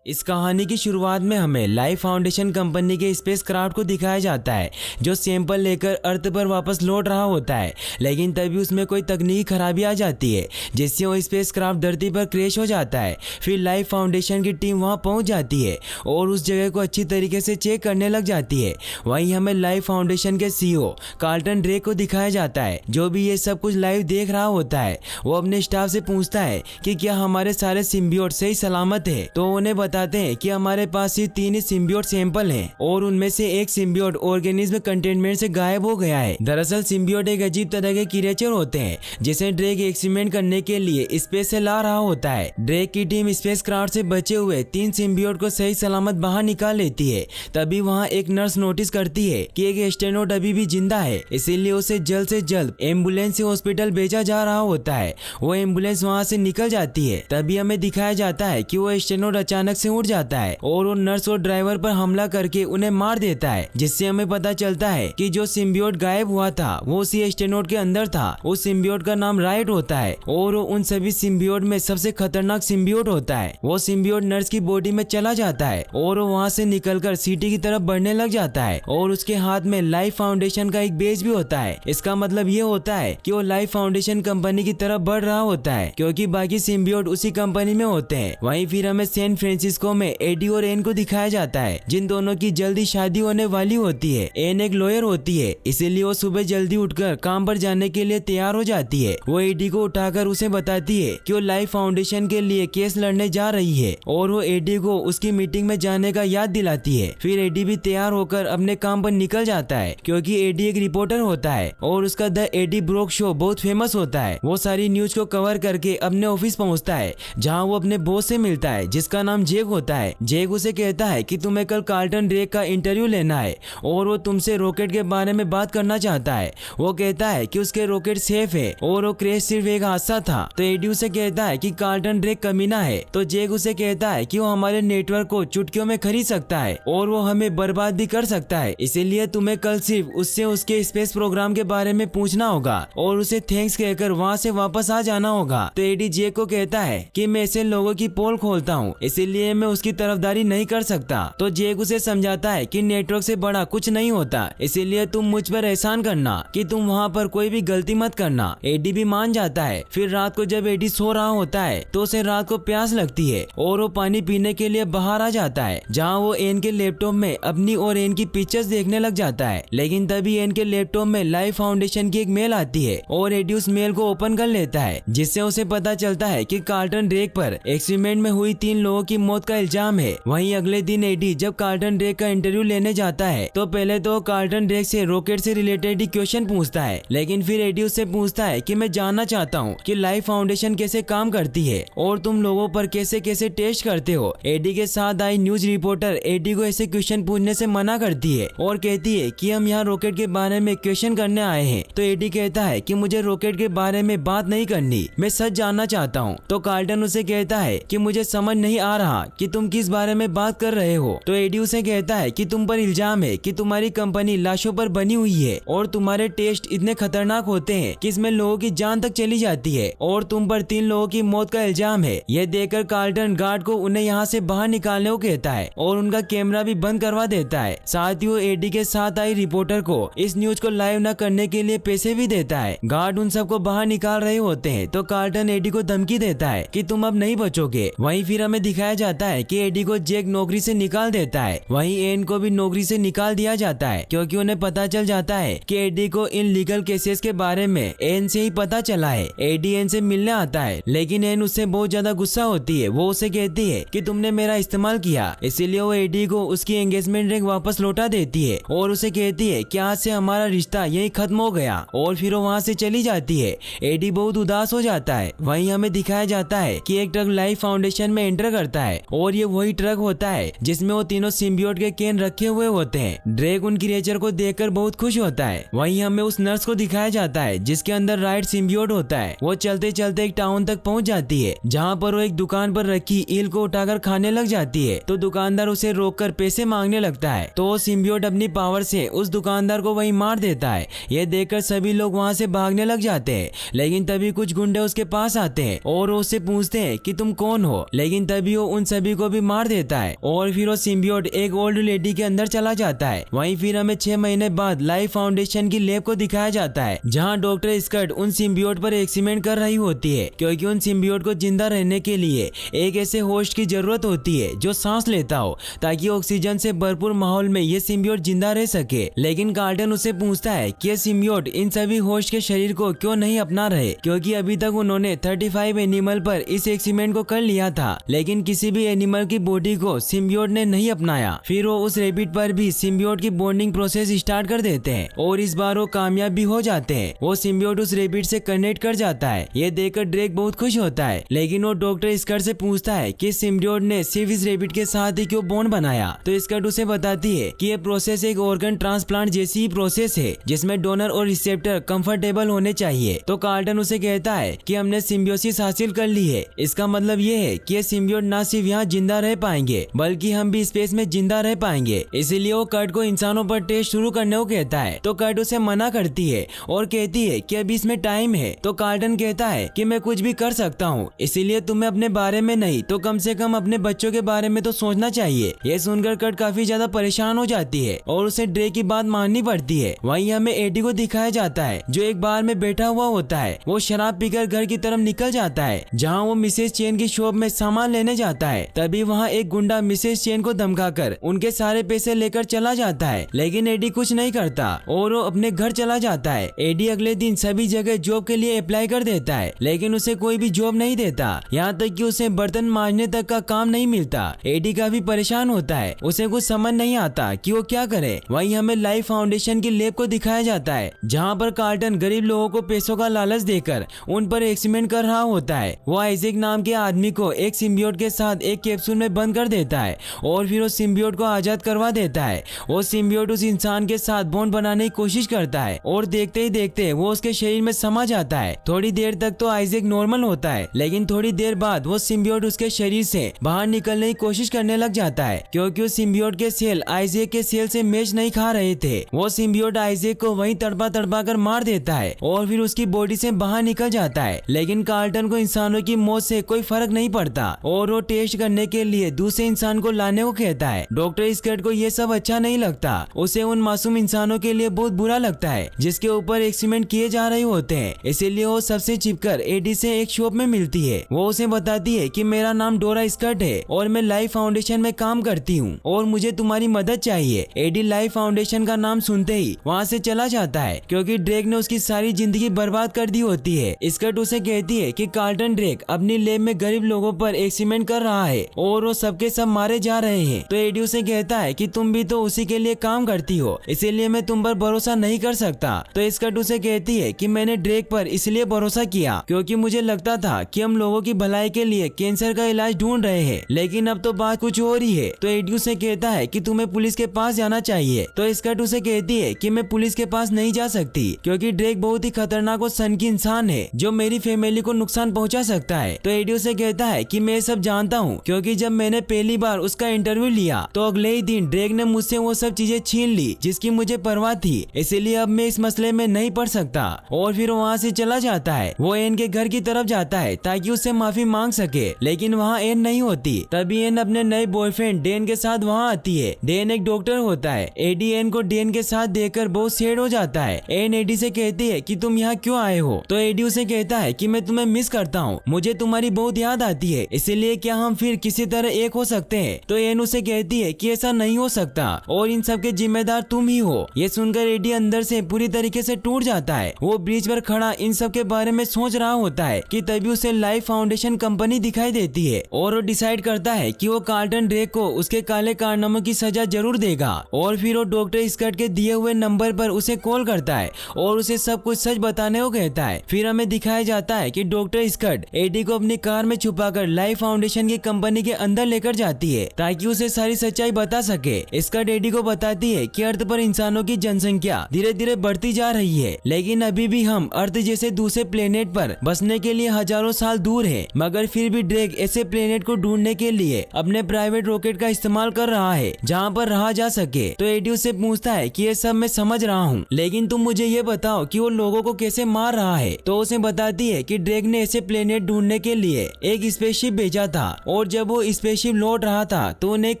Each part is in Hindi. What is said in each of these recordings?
इस कहानी की शुरुआत में हमें लाइफ फाउंडेशन कंपनी के स्पेस क्राफ्ट को दिखाया जाता है जो सैंपल लेकर अर्थ पर वापस लौट रहा होता है, लेकिन तभी उसमें कोई तकनीकी खराबी आ जाती है जिससे वो स्पेस क्राफ्ट धरती पर क्रैश हो जाता है। फिर लाइफ फाउंडेशन की टीम वहां पहुंच जाती है और उस जगह को अच्छी तरीके से चेक करने लग जाती है। वहीं हमें लाइफ फाउंडेशन के सीईओ कार्लटन ड्रेक को दिखाया जाता है जो भी ये सब कुछ लाइव देख रहा होता है। वो अपने स्टाफ से पूछता है कि क्या हमारे सारे सिम्बियोट सही सलामत है, तो उन्हें बताते हैं कि हमारे पास सिर्फ 3 ही सिम्बियोट सैंपल हैं और उनमें से एक सिम्बियोट ऑर्गेनिज्म कंटेनमेंट से गायब हो गया है। दरअसल सिम्बियोट एक अजीब तरह के क्रिएचर होते हैं जिसे ड्रेक एक्सपेरिमेंट करने के लिए स्पेस से ला रहा होता है। ड्रेक की टीम स्पेस क्राफ्ट से बचे हुए 3 सिम्बियोट को सही सलामत बाहर निकाल लेती है। तभी वहाँ एक नर्स नोटिस करती है कि एक एस्ट्रोनॉट अभी भी जिंदा है, इसीलिए उसे जल्द से जल्द एम्बुलेंस से हॉस्पिटल भेजा जा रहा होता है। वो एम्बुलेंस वहाँ से निकल जाती है। तभी हमें दिखाया जाता है कि वो एस्ट्रोनॉट अचानक से उठ जाता है और वो नर्स और ड्राइवर पर हमला करके उन्हें मार देता है, जिससे हमें पता चलता है कि जो सिम्बियोट गायब हुआ था वो उसी एस्ट्रोनॉट के अंदर था। उस सिम्बियोट का नाम राइट होता है और वो उन सभी सिम्बियोट में सबसे खतरनाक सिम्बियोट होता है। वो सिम्बियोट नर्स की बॉडी में चला जाता है और वो वहाँ से निकलकर सिटी की तरफ बढ़ने लग जाता है और उसके हाथ में लाइफ फाउंडेशन का एक बेज भी होता है। इसका मतलब ये होता है कि वो लाइफ फाउंडेशन कंपनी की तरफ बढ़ रहा होता है क्योंकि बाकी सिम्बियोट उसी कंपनी में होते हैं। वहीं फिर हमें सैन फ्रांसिस्को में एडी और एन को दिखाया जाता है जिन दोनों की जल्दी शादी होने वाली होती है। एन एक लॉयर होती है, इसीलिए वो सुबह जल्दी उठकर काम पर जाने के लिए तैयार हो जाती है। वो एडी को उठाकर उसे बताती है कि वो लाइफ फाउंडेशन के लिए केस लड़ने जा रही है और वो एडी को उसकी मीटिंग में जाने का याद दिलाती है। फिर एडी भी तैयार होकर अपने काम पर निकल जाता है क्योंकि एडी एक रिपोर्टर होता है और उसका द एडी ब्रोक शो बहुत फेमस होता है। वो सारी न्यूज को कवर करके अपने ऑफिस पहुंचता है जहां वो अपने बॉस से मिलता है जिसका नाम जेक होता है। जेक उसे कहता है कि तुम्हें कल कार्लटन ड्रेक का इंटरव्यू लेना है और वो तुमसे रॉकेट के बारे में बात करना चाहता है। वो कहता है कि उसके रॉकेट सेफ है और वो क्रैश सिर्फ एक हादसा था। तो एडी उसे कहता है कि कार्लटन ड्रेक कमीना है। तो जेक उसे कहता है कि वो हमारे नेटवर्क को चुटकियों में खरीद सकता है और वो हमें बर्बाद भी कर सकता है, इसीलिए तुम्हें कल सिर्फ उससे उसके स्पेस प्रोग्राम के बारे में पूछना होगा और उसे थैंक्स कहकर वहाँ से वापस आ जाना होगा। तो एडी जेक को कहता है कि मैं ऐसे लोगों की पोल खोलता हूँ, इसीलिए मैं उसकी तरफदारी नहीं कर सकता। तो जेक उसे समझाता है कि नेटवर्क से बड़ा कुछ नहीं होता, इसीलिए तुम मुझ पर एहसान करना कि तुम वहाँ पर कोई भी गलती मत करना। एडी भी मान जाता है। फिर रात को जब एडी सो रहा होता है तो उसे रात को प्यास लगती है और वो पानी पीने के लिए बाहर आ जाता है जहाँ वो एन के लैपटॉप में अपनी और एन की पिक्चर्स देखने लग जाता है। लेकिन तभी एन के लैपटॉप में लाइफ फाउंडेशन की एक मेल आती है और एडी उस मेल को ओपन कर लेता है जिससे उसे पता चलता है कि कार्लटन ड्रेक पर एक्सपेरिमेंट में हुई 3 लोगों की मौत का इल्जाम है। वहीं अगले दिन एडी जब कार्लटन ड्रेक का इंटरव्यू लेने जाता है तो पहले तो कार्लटन ड्रेक से रॉकेट से रिलेटेड ही क्वेश्चन पूछता है, लेकिन फिर एडी उससे पूछता है कि मैं जानना चाहता हूँ कि लाइफ फाउंडेशन कैसे काम करती है और तुम लोगों पर कैसे कैसे टेस्ट करते हो। एडी के साथ आई न्यूज रिपोर्टर एडी को ऐसे क्वेश्चन पूछने से मना करती है और कहती है कि हम यहाँ रॉकेट के बारे में क्वेश्चन करने आए हैं। तो एडी कहता है कि मुझे रॉकेट के बारे में बात नहीं करनी, मैं सच जानना चाहता हूँ। तो कार्लटन उसे कहता है कि मुझे समझ नहीं आ रहा कि तुम किस बारे में बात कर रहे हो। तो एडी उसे कहता है कि तुम पर इल्जाम है कि तुम्हारी कंपनी लाशों पर बनी हुई है और तुम्हारे टेस्ट इतने खतरनाक होते हैं कि इसमें लोगों की जान तक चली जाती है और तुम पर 3 लोगों की मौत का इल्जाम है। यह देखकर कार्लटन गार्ड को उन्हें यहाँ से बाहर निकालने को कहता है और उनका कैमरा भी बंद करवा देता है। साथ ही वो एडी के साथ आई रिपोर्टर को इस न्यूज को लाइव न करने के लिए पैसे भी देता है। गार्ड उन सबको बाहर निकाल रहे होते हैं तो कार्लटन एडी को धमकी देता है कि तुम अब नहीं बचोगे। वहीं फिर हमें दिखाया जाता है कि एडी को जेक नौकरी से निकाल देता है। वहीं एन को भी नौकरी से निकाल दिया जाता है क्योंकि उन्हें पता चल जाता है कि एडी को इन लीगल केसेस के बारे में एन से ही पता चला है। एडी एन से मिलने आता है लेकिन एन उससे बहुत ज्यादा गुस्सा होती है। वो उसे कहती है कि तुमने मेरा इस्तेमाल किया, इसीलिए वो एडी को उसकी एंगेजमेंट रिंग वापस लौटा देती है और उसे कहती है कि आज से हमारा रिश्ता यही खत्म हो गया और फिर वो वहाँ से चली जाती है। एडी बहुत उदास हो जाता है। वहीं हमें दिखाया जाता है कि एक ट्रक लाइफ फाउंडेशन में एंटर करता है और ये वही ट्रक होता है जिसमें वो तीनों सिम्बियोट के कैन रखे हुए होते हैं। ड्रेक उन क्रिएचर को देखकर बहुत खुश होता है। वहीं हमें उस नर्स को दिखाया जाता है जिसके अंदर राइट सिम्बियोट होता है। वो चलते चलते एक टाउन तक पहुंच जाती है जहाँ पर वो एक दुकान पर रखी ईल को उठाकर खाने लग जाती है। तो दुकानदार उसे रोककर पैसे मांगने लगता है तो वो सिम्बियोट अपनी पावर से उस दुकानदार को वहीं मार देता है। यह देखकर सभी लोग वहाँ से भागने लग जाते हैं, लेकिन तभी कुछ गुंडे उसके पास आते हैं और वो उससे पूछते हैं कि तुम कौन हो। लेकिन तभी वो उन सभी को भी मार देता है और फिर वो सिम्बियोट एक ओल्ड लेडी के अंदर चला जाता है। वहीं फिर हमें 6 महीने बाद लाइफ फाउंडेशन की लैब को दिखाया जाता है, जहां डॉक्टर स्कट उन सिम्बियोट पर एक्सपेरिमेंट कर रही होती है, क्योंकि उन सिम्बियोट को जिंदा रहने के लिए एक ऐसे होस्ट की जरूरत होती है जो सांस लेता हो, ताकि ऑक्सीजन से भरपूर माहौल में ये सिम्बियोट जिंदा रह सके। लेकिन कार्टन उससे पूछता है कि ये सिम्बियोट इन सभी होस्ट के शरीर को क्यों नहीं अपना रहे, क्योंकि अभी तक उन्होंने 35 एनिमल पर इस एक्सपेरिमेंट को कर लिया था, लेकिन किसी भी एनिमल की बॉडी को सिम्बियोट ने नहीं अपनाया। फिर वो उस रेबिट पर भी सिम्बियोट की बॉन्डिंग प्रोसेस स्टार्ट कर देते हैं और इस बार वो कामयाब भी हो जाते हैं। वो सिम्बियोट उस रेबिट से कनेक्ट कर जाता है। ये देखकर ड्रेक बहुत खुश होता है, लेकिन वो डॉक्टर स्कट से पूछता है कि सिम्बियोट ने सिर्फ इस रेबिट के साथ ही क्यों बॉन्ड बनाया। तो स्कट उसे बताती है कि ये प्रोसेस एक ऑर्गन ट्रांसप्लांट जैसी ही प्रोसेस है, जिसमें डोनर और रिसेप्टर कंफर्टेबल होने चाहिए। तो कार्टन उसे कहता है कि हमने सिम्बियोसिस हासिल कर ली है। इसका मतलब ये है कि ये सिम्बियोट ना सिर्फ यहाँ जिंदा रह पाएंगे, बल्कि हम भी स्पेस में जिंदा रह पाएंगे। इसीलिए वो कर्ट को इंसानों पर टेस्ट शुरू करने को कहता है। तो कर्ट उसे मना करती है और कहती है कि अभी इसमें टाइम है। तो कार्टन कहता है कि मैं कुछ भी कर सकता हूँ, इसीलिए तुम्हें अपने बारे में नहीं तो कम से कम अपने बच्चों के बारे में तो सोचना चाहिए। ये सुनकर कर्ट काफी ज्यादा परेशान हो जाती है और उसे ड्रेक की बात माननी पड़ती है। वहीं हमें एडी को दिखाया जाता है, जो एक बार में बैठा हुआ होता है। वो शराब पीकर घर की तरफ निकल जाता है, जहाँ वो मिसेस चेन की शॉप में सामान लेने जाता है। तभी वहाँ एक गुंडा मिसेस चेन को धमकाकर उनके सारे पैसे लेकर चला जाता है, लेकिन एडी कुछ नहीं करता और वो अपने घर चला जाता है। एडी अगले दिन सभी जगह जॉब के लिए अप्लाई कर देता है, लेकिन उसे कोई भी जॉब नहीं देता, यहाँ तक कि उसे बर्तन मांजने तक का काम नहीं मिलता। एडी काफी परेशान होता है, उसे कुछ समझ नहीं आता कि वो क्या करे। वहीं हमें लाइफ फाउंडेशन की लैब को दिखाया जाता है, जहाँ पर कार्टन गरीब लोगों को पैसों का लालच देकर उन पर एक्सपेरिमेंट कर रहा होता है। वो आइजैक नाम के आदमी को एक सिम्बियोट के साथ एक कैप्सूल में बंद कर देता है और फिर उस सिम्बियोट को आजाद करवा देता है। वो सिम्बियोट उस इंसान के साथ बॉन्ड बनाने की कोशिश करता है और देखते ही देखते वो उसके शरीर में समा जाता है। थोड़ी देर तक तो आइजैक नॉर्मल होता है, लेकिन थोड़ी देर बाद वो सिम्बियोट उसके शरीर से बाहर निकलने की कोशिश करने लग जाता है, क्योंकि उस सिम्बियोट के सेल आइजैक के सेल से मैच नहीं खा रहे थे। वो सिम्बियोट आइजैक को वहीं तड़पा तड़पा कर मार देता है और फिर उसकी बॉडी से बाहर निकल जाता है। लेकिन कार्टन को इंसानों की मौत से कोई फर्क नहीं पड़ता और वो टेस्ट करने के लिए दूसरे इंसान को लाने को कहता है। डॉक्टर स्कट को ये सब अच्छा नहीं लगता, उसे उन मासूम इंसानों के लिए बहुत बुरा लगता है जिसके ऊपर एक्सपेरिमेंट किए जा रहे होते हैं। इसीलिए वो सबसे छिपकर एडी से एक शॉप में मिलती है। वो उसे बताती है कि मेरा नाम डोरा स्कट है और मैं लाइफ फाउंडेशन में काम करती हूँ और मुझे तुम्हारी मदद चाहिए। एडी लाइफ फाउंडेशन का नाम सुनते ही वहाँ से चला जाता है, क्योंकि ड्रेक ने उसकी सारी जिंदगी बर्बाद कर दी होती है। स्कट उसे कहती है कि कार्टन ड्रेक अपनी लैब में गरीब लोगों पर एक्सपेरिमेंट कर रहा है और वो सबके सब मारे जा रहे हैं। तो एडी उसे कहता है कि तुम भी तो उसी के लिए काम करती हो, इसीलिए मैं तुम पर भरोसा नहीं कर सकता। तो स्कट उसे कहती है कि मैंने ड्रेक पर इसलिए भरोसा किया क्योंकि मुझे लगता था कि हम लोगों की भलाई के लिए कैंसर का इलाज ढूंढ रहे हैं, लेकिन अब तो बात कुछ और ही है। तो एडी उसे कहता है कि तुम्हें पुलिस के पास जाना चाहिए। तो स्कट उसे कहती है कि मैं पुलिस के पास नहीं जा सकती, क्योंकि ड्रेक बहुत ही खतरनाक और सनकी इंसान है जो मेरी फैमिली को नुकसान पहुंचा सकता है। तो एडी उसे कहता है कि मैं सब जानता हूँ, क्योंकि जब मैंने पहली बार उसका इंटरव्यू लिया तो अगले ही दिन ड्रेक ने मुझसे वो सब चीजें छीन ली जिसकी मुझे परवाह थी, इसीलिए अब मैं इस मसले में नहीं पड़ सकता। और फिर वहाँ से चला जाता है। वो एन के घर की तरफ जाता है ताकि उससे माफी मांग सके, लेकिन वहाँ एन नहीं होती। तभी एन अपने नए बॉयफ्रेंड डेन के साथ वहाँ आती है। डेन एक डॉक्टर होता है। एडी एन को डेन के साथ देखकर बहुत सैड हो जाता है। एन एडी से कहती है कि तुम यहाँ क्यों आए हो। तो एडी उसे कहता है कि मैं तुम्हें मिस करता हूँ, मुझे तुम्हारी बहुत याद आती है, इसीलिए क्या हम फिर किसी तरह एक हो सकते हैं। तो एन उसे कहती है कि ऐसा नहीं हो सकता और इन सब के जिम्मेदार तुम ही हो। ये सुनकर एडी अंदर से पूरी तरीके से टूट जाता है। वो ब्रिज पर खड़ा इन सब के बारे में सोच रहा होता है कि तभी उसे लाइफ फाउंडेशन कंपनी दिखाई देती है और वो डिसाइड करता है कि वो कार्टन ड्रेक को उसके काले कारनामों की सजा जरूर देगा। और फिर वो डॉक्टर स्कट के दिए हुए नंबर पर उसे कॉल करता है और उसे सब कुछ सच बताने को कहता है। फिर हमें दिखाया जाता है कि डॉक्टर स्कट एडी को अपनी कार में छुपाकर लाइफ फाउंडेशन की कंपनी के अंदर लेकर जाती है ताकि उसे सारी सच्चाई बता सके। स्कट एडी को बताती है कि अर्थ पर इंसानों की जनसंख्या धीरे धीरे बढ़ती जा रही है, लेकिन अभी भी हम अर्थ जैसे दूसरे प्लेनेट पर बसने के लिए हजारों साल दूर है। मगर फिर भी ड्रेक ऐसे प्लेनेट को ढूंढने के लिए अपने प्राइवेट रॉकेट का इस्तेमाल कर रहा है जहाँ पर रहा जा सके। तो एडी उससे पूछता है कि ये सब मैं समझ रहा हूँ, लेकिन तुम मुझे ये बताओ कि वो लोगों को कैसे मार रहा है। तो उसे बताती है कि ड्रेक ने ऐसे प्लेनेट ढूंढने के लिए एक स्पेसशिप भेजा था और और जब वो स्पेसशिप लौट रहा था तो उन्हें एक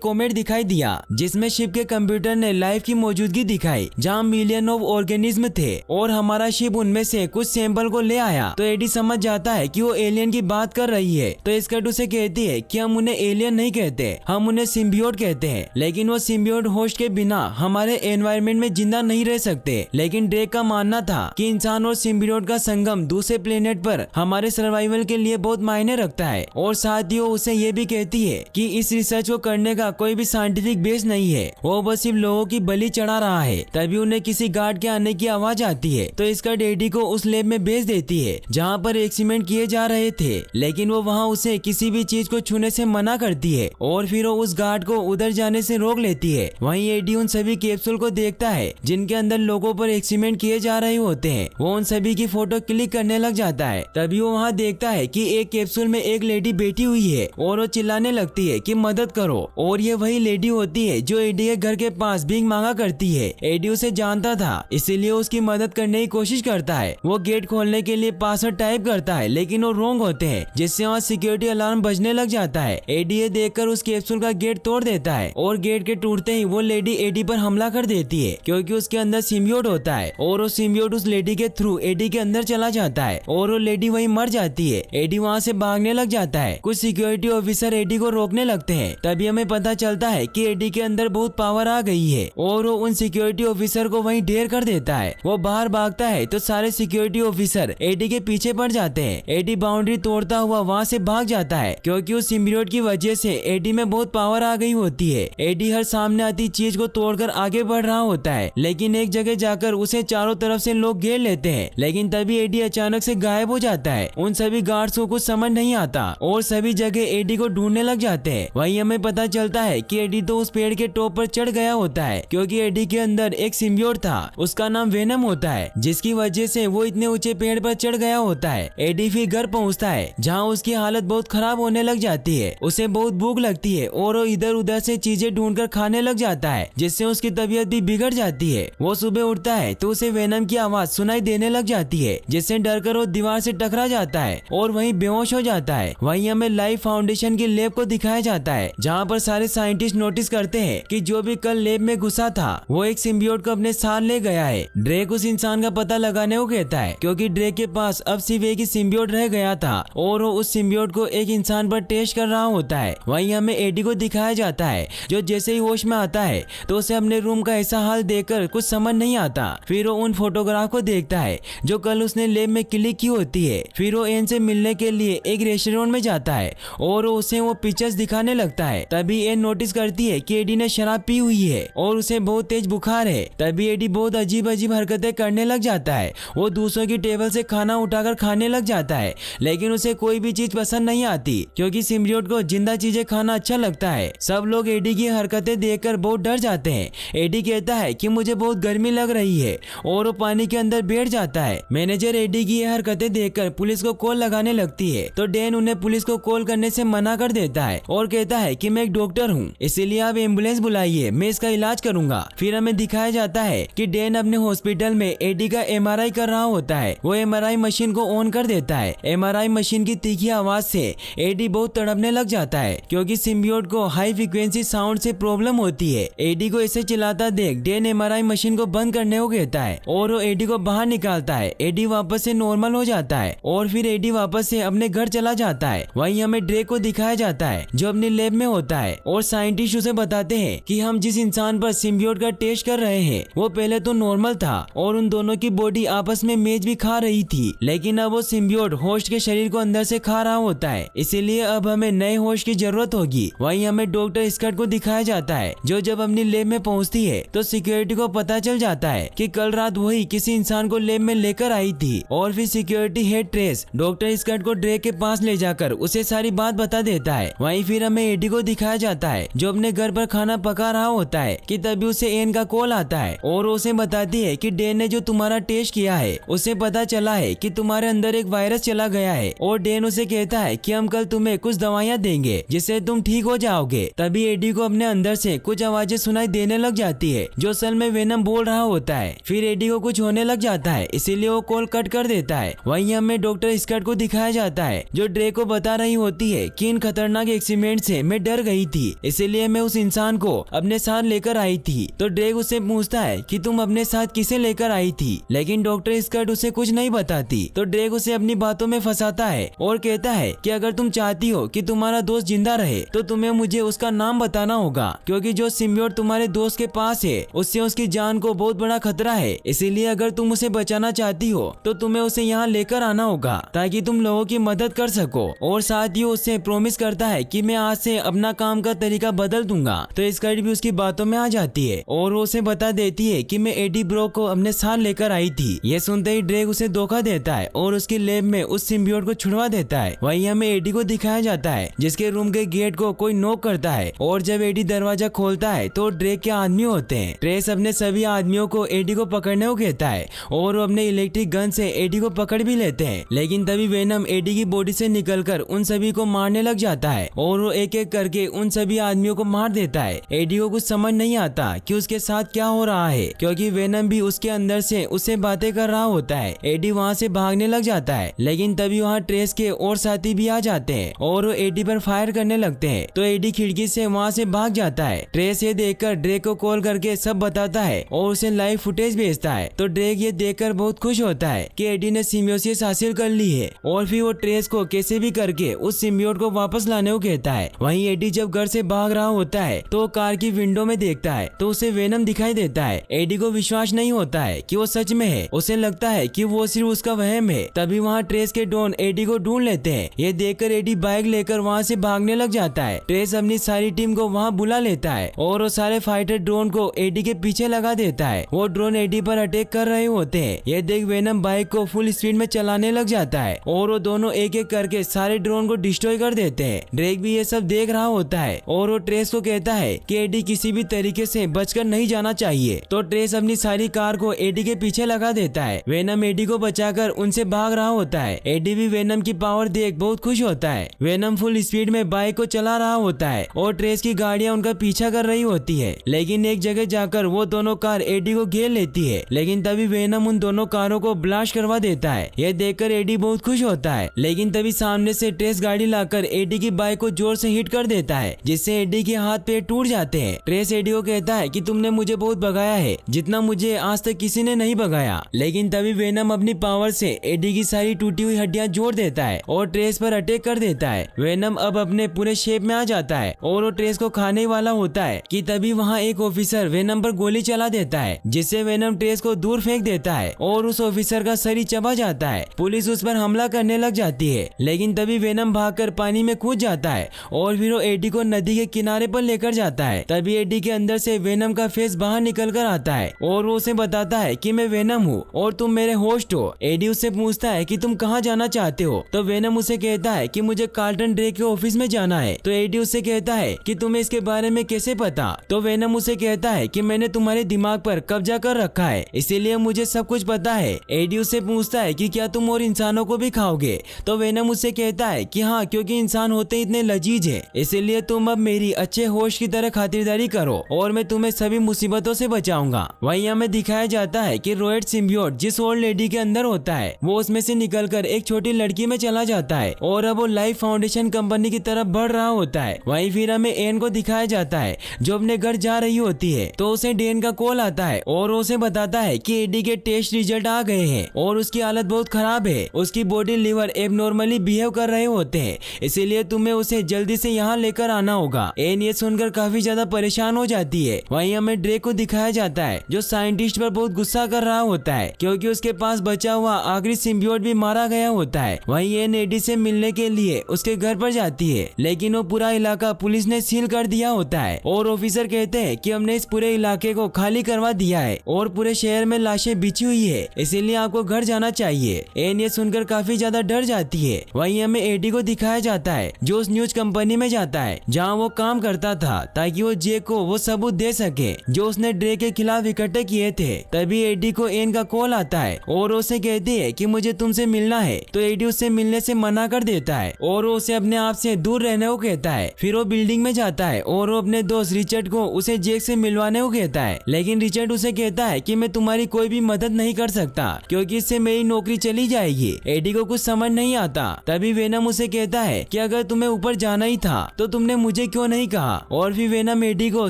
कॉमेट दिखाई दिया जिसमें शिप के कंप्यूटर ने लाइफ की मौजूदगी दिखाई जहाँ मिलियन ऑफ ऑर्गेनिज्म थे और हमारा शिप उनमें से कुछ सैंपल को ले आया। तो एडी समझ जाता है कि वो एलियन की बात कर रही है। तो स्कर्ट उसे कहती है कि हम उन्हें एलियन नहीं कहते, हम उन्हें सिम्बियोट कहते हैं, लेकिन वो सिम्बियोट होस्ट के बिना हमारे एनवायरनमेंट में जिंदा नहीं रह सकते। लेकिन ड्रेक का मानना था कि इंसान और सिम्बियोट का संगम दूसरे प्लेनेट पर हमारे सर्वाइवल के लिए बहुत मायने रखता है और साथ ही वो उसे ये भी कहती है कि इस रिसर्च को करने का कोई भी साइंटिफिक बेस नहीं है, वो बस सिर्फ लोगों की बलि चढ़ा रहा है। तभी उन्हें किसी गार्ड के आने की आवाज आती है तो इसका एडी को उस लैब में भेज देती है जहाँ पर एक्सपेरिमेंट किए जा रहे थे, लेकिन वो वहाँ उसे किसी भी चीज को छूने से मना करती है और फिर वो उस गार्ड को उधर जाने से रोक लेती है। वहीं एडी उन सभी कैप्सूल को देखता है जिनके अंदर लोगों पर एक्सपेरिमेंट किए जा रहे होते हैं। वो उन सभी की फोटो क्लिक करने लग जाता है। तभी वो वहाँ देखता है कि एक कैप्सूल में एक लेडी बैठी हुई है और वो चिल्लाने लगती है कि मदद करो, और ये वही लेडी होती है जो एडी के घर के पास भीख मांगा करती है। एडी उसे जानता था इसीलिए उसकी मदद करने की कोशिश करता है। वो गेट खोलने के लिए पासवर्ड टाइप करता है लेकिन वो रॉन्ग होते हैं जिससे वहाँ सिक्योरिटी अलार्म बजने लग जाता है। एडी ये देखकर उस कैप्सूल का गेट तोड़ देता है और गेट के टूटते ही वो लेडी एडी पर हमला कर देती है क्योंकि उसके अंदर सिम्बियोट होता है और वो सिम्बियोट उस लेडी के थ्रू एडी के अंदर चला जाता है और वो लेडी वहीं मर जाती है। एडी वहाँ से भागने लग जाता है। कुछ सिक्योरिटी ऑफिसर एडी को रोकने लगते हैं। तभी हमें पता चलता है कि एडी के अंदर बहुत पावर आ गई है और वो उन सिक्योरिटी ऑफिसर को वहीं ढेर कर देता है। वो बाहर भागता है तो सारे सिक्योरिटी ऑफिसर एडी के पीछे पड़ जाते हैं। एडी बाउंड्री तोड़ता हुआ वहाँ से भाग जाता है क्योंकि उस सिम्बियोट की वजह से एडी में बहुत पावर आ गई होती है। एडी हर सामने आती चीज को तोड़कर आगे बढ़ रहा होता है, लेकिन एक जगह जाकर उसे चारों तरफ से लोग घेर लेते हैं। लेकिन तभी एडी अचानक से गायब हो जाता है। उन सभी गार्ड्स को कुछ समझ नहीं आता और सभी जगह एडी को ढूंढने लग जाते हैं। वहीं हमें पता चलता है कि एडी तो उस पेड़ के टॉप पर चढ़ गया होता है क्योंकि एडी के अंदर एक सिम्बियोट था, उसका नाम वेनम होता है, जिसकी वजह से वो इतने ऊंचे पेड़ पर चढ़ गया होता है। एडी फिर घर पहुंचता है जहां उसकी हालत बहुत खराब होने लग जाती है। उसे बहुत भूख लगती है और वो इधर उधर से चीजें ढूंढकर खाने लग जाता है जिससे उसकी तबीयत भी बिगड़ जाती है। वो सुबह उठता है तो उसे वेनम की आवाज सुनाई देने लग जाती है जिससे डरकर वो दीवार से टकरा जाता है और वहीं बेहोश हो जाता है। वहीं हमें लाइफ फाउंडेशन की लैब को दिखाया जाता है जहाँ पर सारे साइंटिस्ट नोटिस करते हैं कि जो भी कल लैब में घुसा था वो एक सिम्बियोट को अपने साथ ले गया है। ड्रेक उस इंसान का पता लगाने को कहता है क्योंकि ड्रेक के पास अब सिर्फ एक ही सिम्बियोट रह गया था और वो उस सिम्बियोट को एक इंसान पर टेस्ट कर रहा होता है। वहीं हमें एडी को दिखाया जाता है जो जैसे ही होश में आता है तो उसे अपने रूम का ऐसा हाल देखकर कुछ समझ नहीं आता। फिर वो उन फोटोग्राफ को देखता है जो कल उसने लैब में क्लिक की होती है। फिर वो एन से मिलने के लिए एक रेस्टोरेंट में जाता है और उसे वो पिक्चर्स दिखाने लगता है। तभी एन नोटिस करती है कि एडी ने शराब पी हुई है और उसे बहुत तेज बुखार है। तभी एडी बहुत अजीब अजीब हरकतें करने लग जाता है। वो दूसरों की टेबल से खाना उठाकर खाने लग जाता है लेकिन उसे कोई भी चीज पसंद नहीं आती क्योंकि सिम्बियोट को जिंदा चीजें खाना अच्छा लगता है। सब लोग एडी की हरकतें देखकर बहुत डर जाते हैं। एडी कहता है कि मुझे बहुत गर्मी लग रही है और वो पानी के अंदर बैठ जाता है। मैनेजर एडी की ये हरकतें देखकर पुलिस को कॉल लगाने लगती है तो डैन उन्हें पुलिस को कॉल करने से मना कर देता है और कहता है कि मैं एक डॉक्टर हूँ, इसीलिए आप एम्बुलेंस बुलाइए, मैं इसका इलाज करूंगा। फिर हमें दिखाया जाता है कि डैन अपने हॉस्पिटल में एडी का एमआरआई कर रहा होता है। वो एमआरआई मशीन को ऑन कर देता है। एमआरआई मशीन की तीखी आवाज से एडी बहुत तड़पने लग जाता है क्योंकि सिम्बियोट को हाई फ्रिक्वेंसी साउंड से प्रॉब्लम होती है। एडी को इसे चिल्लाता देख डैन एमआरआई मशीन को बंद करने को कहता है और वो एडी को बाहर निकालता है। एडी वापस से नॉर्मल हो जाता है और फिर एडी वापस से अपने घर चला जाता है। वहीं हमें ड्रेक को दिखाया जाता है जो अपनी लैब में होता है और साइंटिस्ट उसे बताते हैं कि हम जिस इंसान पर सिम्बियोट का टेस्ट कर रहे हैं वो पहले तो नॉर्मल था और उन दोनों की बॉडी आपस में मेज भी खा रही थी, लेकिन अब वो सिम्बियोट होस्ट के शरीर को अंदर से खा रहा होता है, इसीलिए अब हमें नए होस्ट की जरूरत होगी। वहीं हमें डॉक्टर स्कर्ट को दिखाया जाता है जो जब अपनी लैब में पहुंचती है तो सिक्योरिटी को पता चल जाता है कि कल रात वही किसी इंसान को लैब में लेकर आई थी और फिर security head trace doctor skirt को ड्रेक के पास ले जाकर उसे सारी बात बता देता है। वहीं फिर हमें एडी को दिखाया जाता है जो अपने घर पर खाना पका रहा होता है कि तभी उसे एन का कॉल आता है और उसे बताती है कि डैन ने जो तुम्हारा टेस्ट किया है उसे पता चला है कि तुम्हारे अंदर एक वायरस चला गया है और डैन उसे कहता है कि हम कल तुम्हें कुछ दवाइयाँ देंगे जिससे तुम ठीक हो जाओगे। तभी एडी को अपने अंदर से कुछ आवाजें सुनाई देने लग जाती है जो असल में वेनम बोल रहा होता है। फिर एडी को कुछ होने लग जाता है इसीलिए वो कॉल कट कर देता है। वहीं हमें डॉक्टर स्कर्ट को दिखाया जाता है जो ड्रेक को बता रही होती है कि इन खतरनाक एक्सीडेंट से मैं डर गई थी, इसीलिए मैं उस इंसान को अपने साथ लेकर आई थी। तो ड्रेक उससे पूछता है कि तुम अपने साथ किसे लेकर आई थी, लेकिन डॉक्टर स्कर्ट उसे कुछ नहीं बताती। तो ड्रेक उसे अपनी बातों में फंसाता है और कहता है कि अगर तुम चाहती हो कि तुम्हारा दोस्त जिंदा रहे तो तुम्हें मुझे उसका नाम बताना होगा, क्योंकि जो सिम्बियोट तुम्हारे दोस्त के पास है उससे उसकी जान को बहुत बड़ा खतरा है। इसीलिए अगर तुम उसे बचाना चाहती हो तो तुम्हें उसे यहाँ लेकर आना होगा ताकि तुम लोगों की मदद कर सको। और साथ ही उससे प्रॉमिस करता है कि मैं आज से अपना काम का तरीका बदल दूंगा। तो स्कर्ट भी उसकी बातों में आ जाती है और वो उसे बता देती है कि मैं एडी ब्रॉक को अपने साथ लेकर आई थी। ये सुनते ही ड्रेक उसे धोखा देता है और उसकी लैब में उस सिम्बियोट को छुड़वा देता है। वहीं हमें एडी को दिखाया जाता है जिसके रूम के गेट को कोई नॉक करता है और जब एडी दरवाजा खोलता है तो ड्रेक के आदमी होते हैं। ट्रेस अपने सभी आदमियों को एडी को पकड़ने को कहता है और वो अपने इलेक्ट्रिक गन से एडी को पकड़ भी लेते हैं, लेकिन तभी वेनम एडी की बॉडी से निकलकर उन सभी को मारने लग जाता है और वो एक एक करके उन सभी आदमियों को मार देता है। एडी को कुछ समझ नहीं आता कि उसके साथ क्या हो रहा है, क्योंकि वेनम भी उसके अंदर से उससे बातें कर रहा होता है। एडी वहाँ से भागने लग जाता है, लेकिन तभी वहाँ ट्रेस के और साथी भी आ जाते हैं और वो एडी पर फायर करने लगते हैं। तो एडी खिड़की से वहाँ से भाग जाता है। ट्रेस ये देखकर ड्रेक को कॉल करके सब बताता है और उसे लाइव फुटेज भेजता है। तो ड्रेक ये देखकर बहुत खुश होता है कि एडी ने सिम्बियोसिस हासिल कर ली है और फिर वो ट्रेस को कैसे भी करके उस सिम्बियोट को वापस लाने को कहता है। वहीं एडी जब घर से भाग रहा होता है तो कार की विंडो में देखता है तो उसे वेनम दिखाई देता है। एडी को विश्वास नहीं होता है कि वो सच में है, उसे लगता है कि वो सिर्फ उसका वहम है। तभी वहाँ ट्रेस के डॉन एडी को ढूंढ लेते हैं। ये देखकर एडी बाइक लेकर वहाँ से भागने लग जाता है। ट्रेस अपनी सारी टीम को वहाँ बुला लेता है और वो सारे फाइटर ड्रोन को एडी के पीछे लगा देता है। वो ड्रोन एडी पर अटैक कर रहे होते हैं। ये देख वेनम बाइक को फुल स्पीड में चलाने लग जाता है और वो दोनों एक एक करके सारे ड्रोन को डिस्ट्रॉय कर देते हैं। ड्रेक भी ये सब देख रहा होता है और वो ट्रेस को कहता है कि एडी किसी भी तरीके से बचकर नहीं जाना चाहिए। तो ट्रेस अपनी सारी कार को एडी के पीछे लगा देता है। वेनम एडी को बचाकर उनसे भाग रहा होता है। एडी भी वेनम की पावर देख बहुत खुश होता है। वेनम फुल स्पीड में बाइक को चला रहा होता है और ट्रेस की गाड़ियां उनका पीछा कर रही होती है, लेकिन एक जगह जाकर वो दोनों कार एडी को घेर लेती है। लेकिन तभी वेनम उन दोनों कारों को ब्लास्ट करवा देता है। यह देखकर एडी बहुत खुश होता है, लेकिन तभी सामने से ट्रेस गाड़ी लाकर एडी की बाइक को जोर से हिट कर देता है, जिससे एडी के हाथ पैर टूट जाते हैं। ट्रेस एडी को कहता है कि तुमने मुझे बहुत भगाया है, जितना मुझे आज तक किसी ने नहीं भगाया। लेकिन तभी वेनम अपनी पावर से एडी की सारी टूटी हुई हड्डियां जोड़ देता है और ट्रेस पर अटैक कर देता है। वेनम अब अपने पूरे शेप में आ जाता है और वो ट्रेस को खाने वाला होता है कि तभी वहाँ एक ऑफिसर वेनम पर गोली चला देता है, जिससे वेनम ट्रेस को दूर फेंक देता है और उस ऑफिसर का शरीर चबा जाता है। पुलिस उस पर हमला करने लग जाती है, लेकिन तभी वेनम भागकर पानी में कूद जाता है और फिर वो एडी को नदी के किनारे पर लेकर जाता है। तभी एडी के अंदर से वेनम का फेस बाहर निकल कर आता है और वो उसे बताता है कि मैं वेनम हूँ और तुम मेरे होस्ट हो। एडी उससे पूछता है कि तुम कहाँ जाना चाहते हो। तो वेनम उसे कहता है कि मुझे कार्ल्टन ड्रेक के ऑफिस में जाना है। तो एडी उससे कहता है कि तुम्हें इसके बारे में कैसे पता। तो वेनम उसे कहता है कि मैंने तुम्हारे दिमाग पर कब्जा कर रखा है, इसीलिए मुझे सब कुछ पता है। एडी उससे पूछता है कि क्या तुम और इंसानों को भी खाओगे। तो वेनम उससे कहता है कि हाँ, क्योंकि इंसान होते इतने लजीज है, इसीलिए तुम अब मेरी अच्छे होस्ट की तरह खातिरदारी करो और मैं तुम्हें सभी मुसीबतों से बचाऊंगा। वहीं हमें दिखाया जाता है कि रोएट सिम्बियोट जिस ओल्ड लेडी के अंदर होता है वो उसमें से निकलकर एक छोटी लड़की में चला जाता है और अब वो लाइफ फाउंडेशन कंपनी की तरफ बढ़ रहा होता है। वहीं फिर हमें एन को दिखाया जाता है जो अपने घर जा रही होती है। तो उसे डेन का कॉल आता है और उसे बताता है कि एडी के टेस्ट रिजल्ट आ गए हैं और उसकी हालत बहुत खराब है। उसकी बॉडी लिवर एबनॉर्मली बिहेव कर रहे होते हैं, इसीलिए तुम्हें उसे जल्दी से यहाँ लेकर आना होगा। एन ये सुनकर काफी ज्यादा परेशान हो जाती है। वहीं हमें ड्रेक को दिखाया जाता है जो साइंटिस्ट पर बहुत गुस्सा कर रहा होता है क्योंकि उसके पास बचा हुआ आखिरी सिम्बियोट भी मारा गया होता है। वहीं एन एडी से मिलने के लिए उसके घर पर जाती है, लेकिन वो पूरा इलाका पुलिस ने सील कर दिया होता है और ऑफिसर कहते हैं कि हमने इस पूरे इलाके को खाली करवा दिया है और पूरे शहर में लाशें बिछी हुई है, इसीलिए आपको घर जाना चाहिए। एन ये सुनकर काफी ज्यादा डर जाती है। वहीं हमें एडी को दिखाया जाता है जो उस न्यूज कंपनी में जाता है जहाँ वो काम करता था, ताकि वो जे को वो सबूत दे सके जो उसने ड्रे के खिलाफ इकट्ठे किए थे। तभी एडी को एन का कॉल आता है और उसे कहती है कि मुझे तुमसे मिलना है। तो एडी उससे मिलने से मना कर देता है और वो उसे अपने आप से दूर रहने को कहता है। फिर वो बिल्डिंग में जाता है और वो अपने दोस्त रिचर्ड को उसे जेक से मिलवाने को कहता है, लेकिन रिचर्ड उसे कहता है कि मैं तुम्हारी कोई भी मदद नहीं कर सकता क्योंकि इससे मेरी नौकरी चली जाएगी। एडी को कुछ समझ नहीं आता। तभी वेनम उसे कहता है कि अगर तुम्हें ऊपर जाना ही था तो तुमने मुझे क्यों नहीं कहा। और फिर वेनम एडी को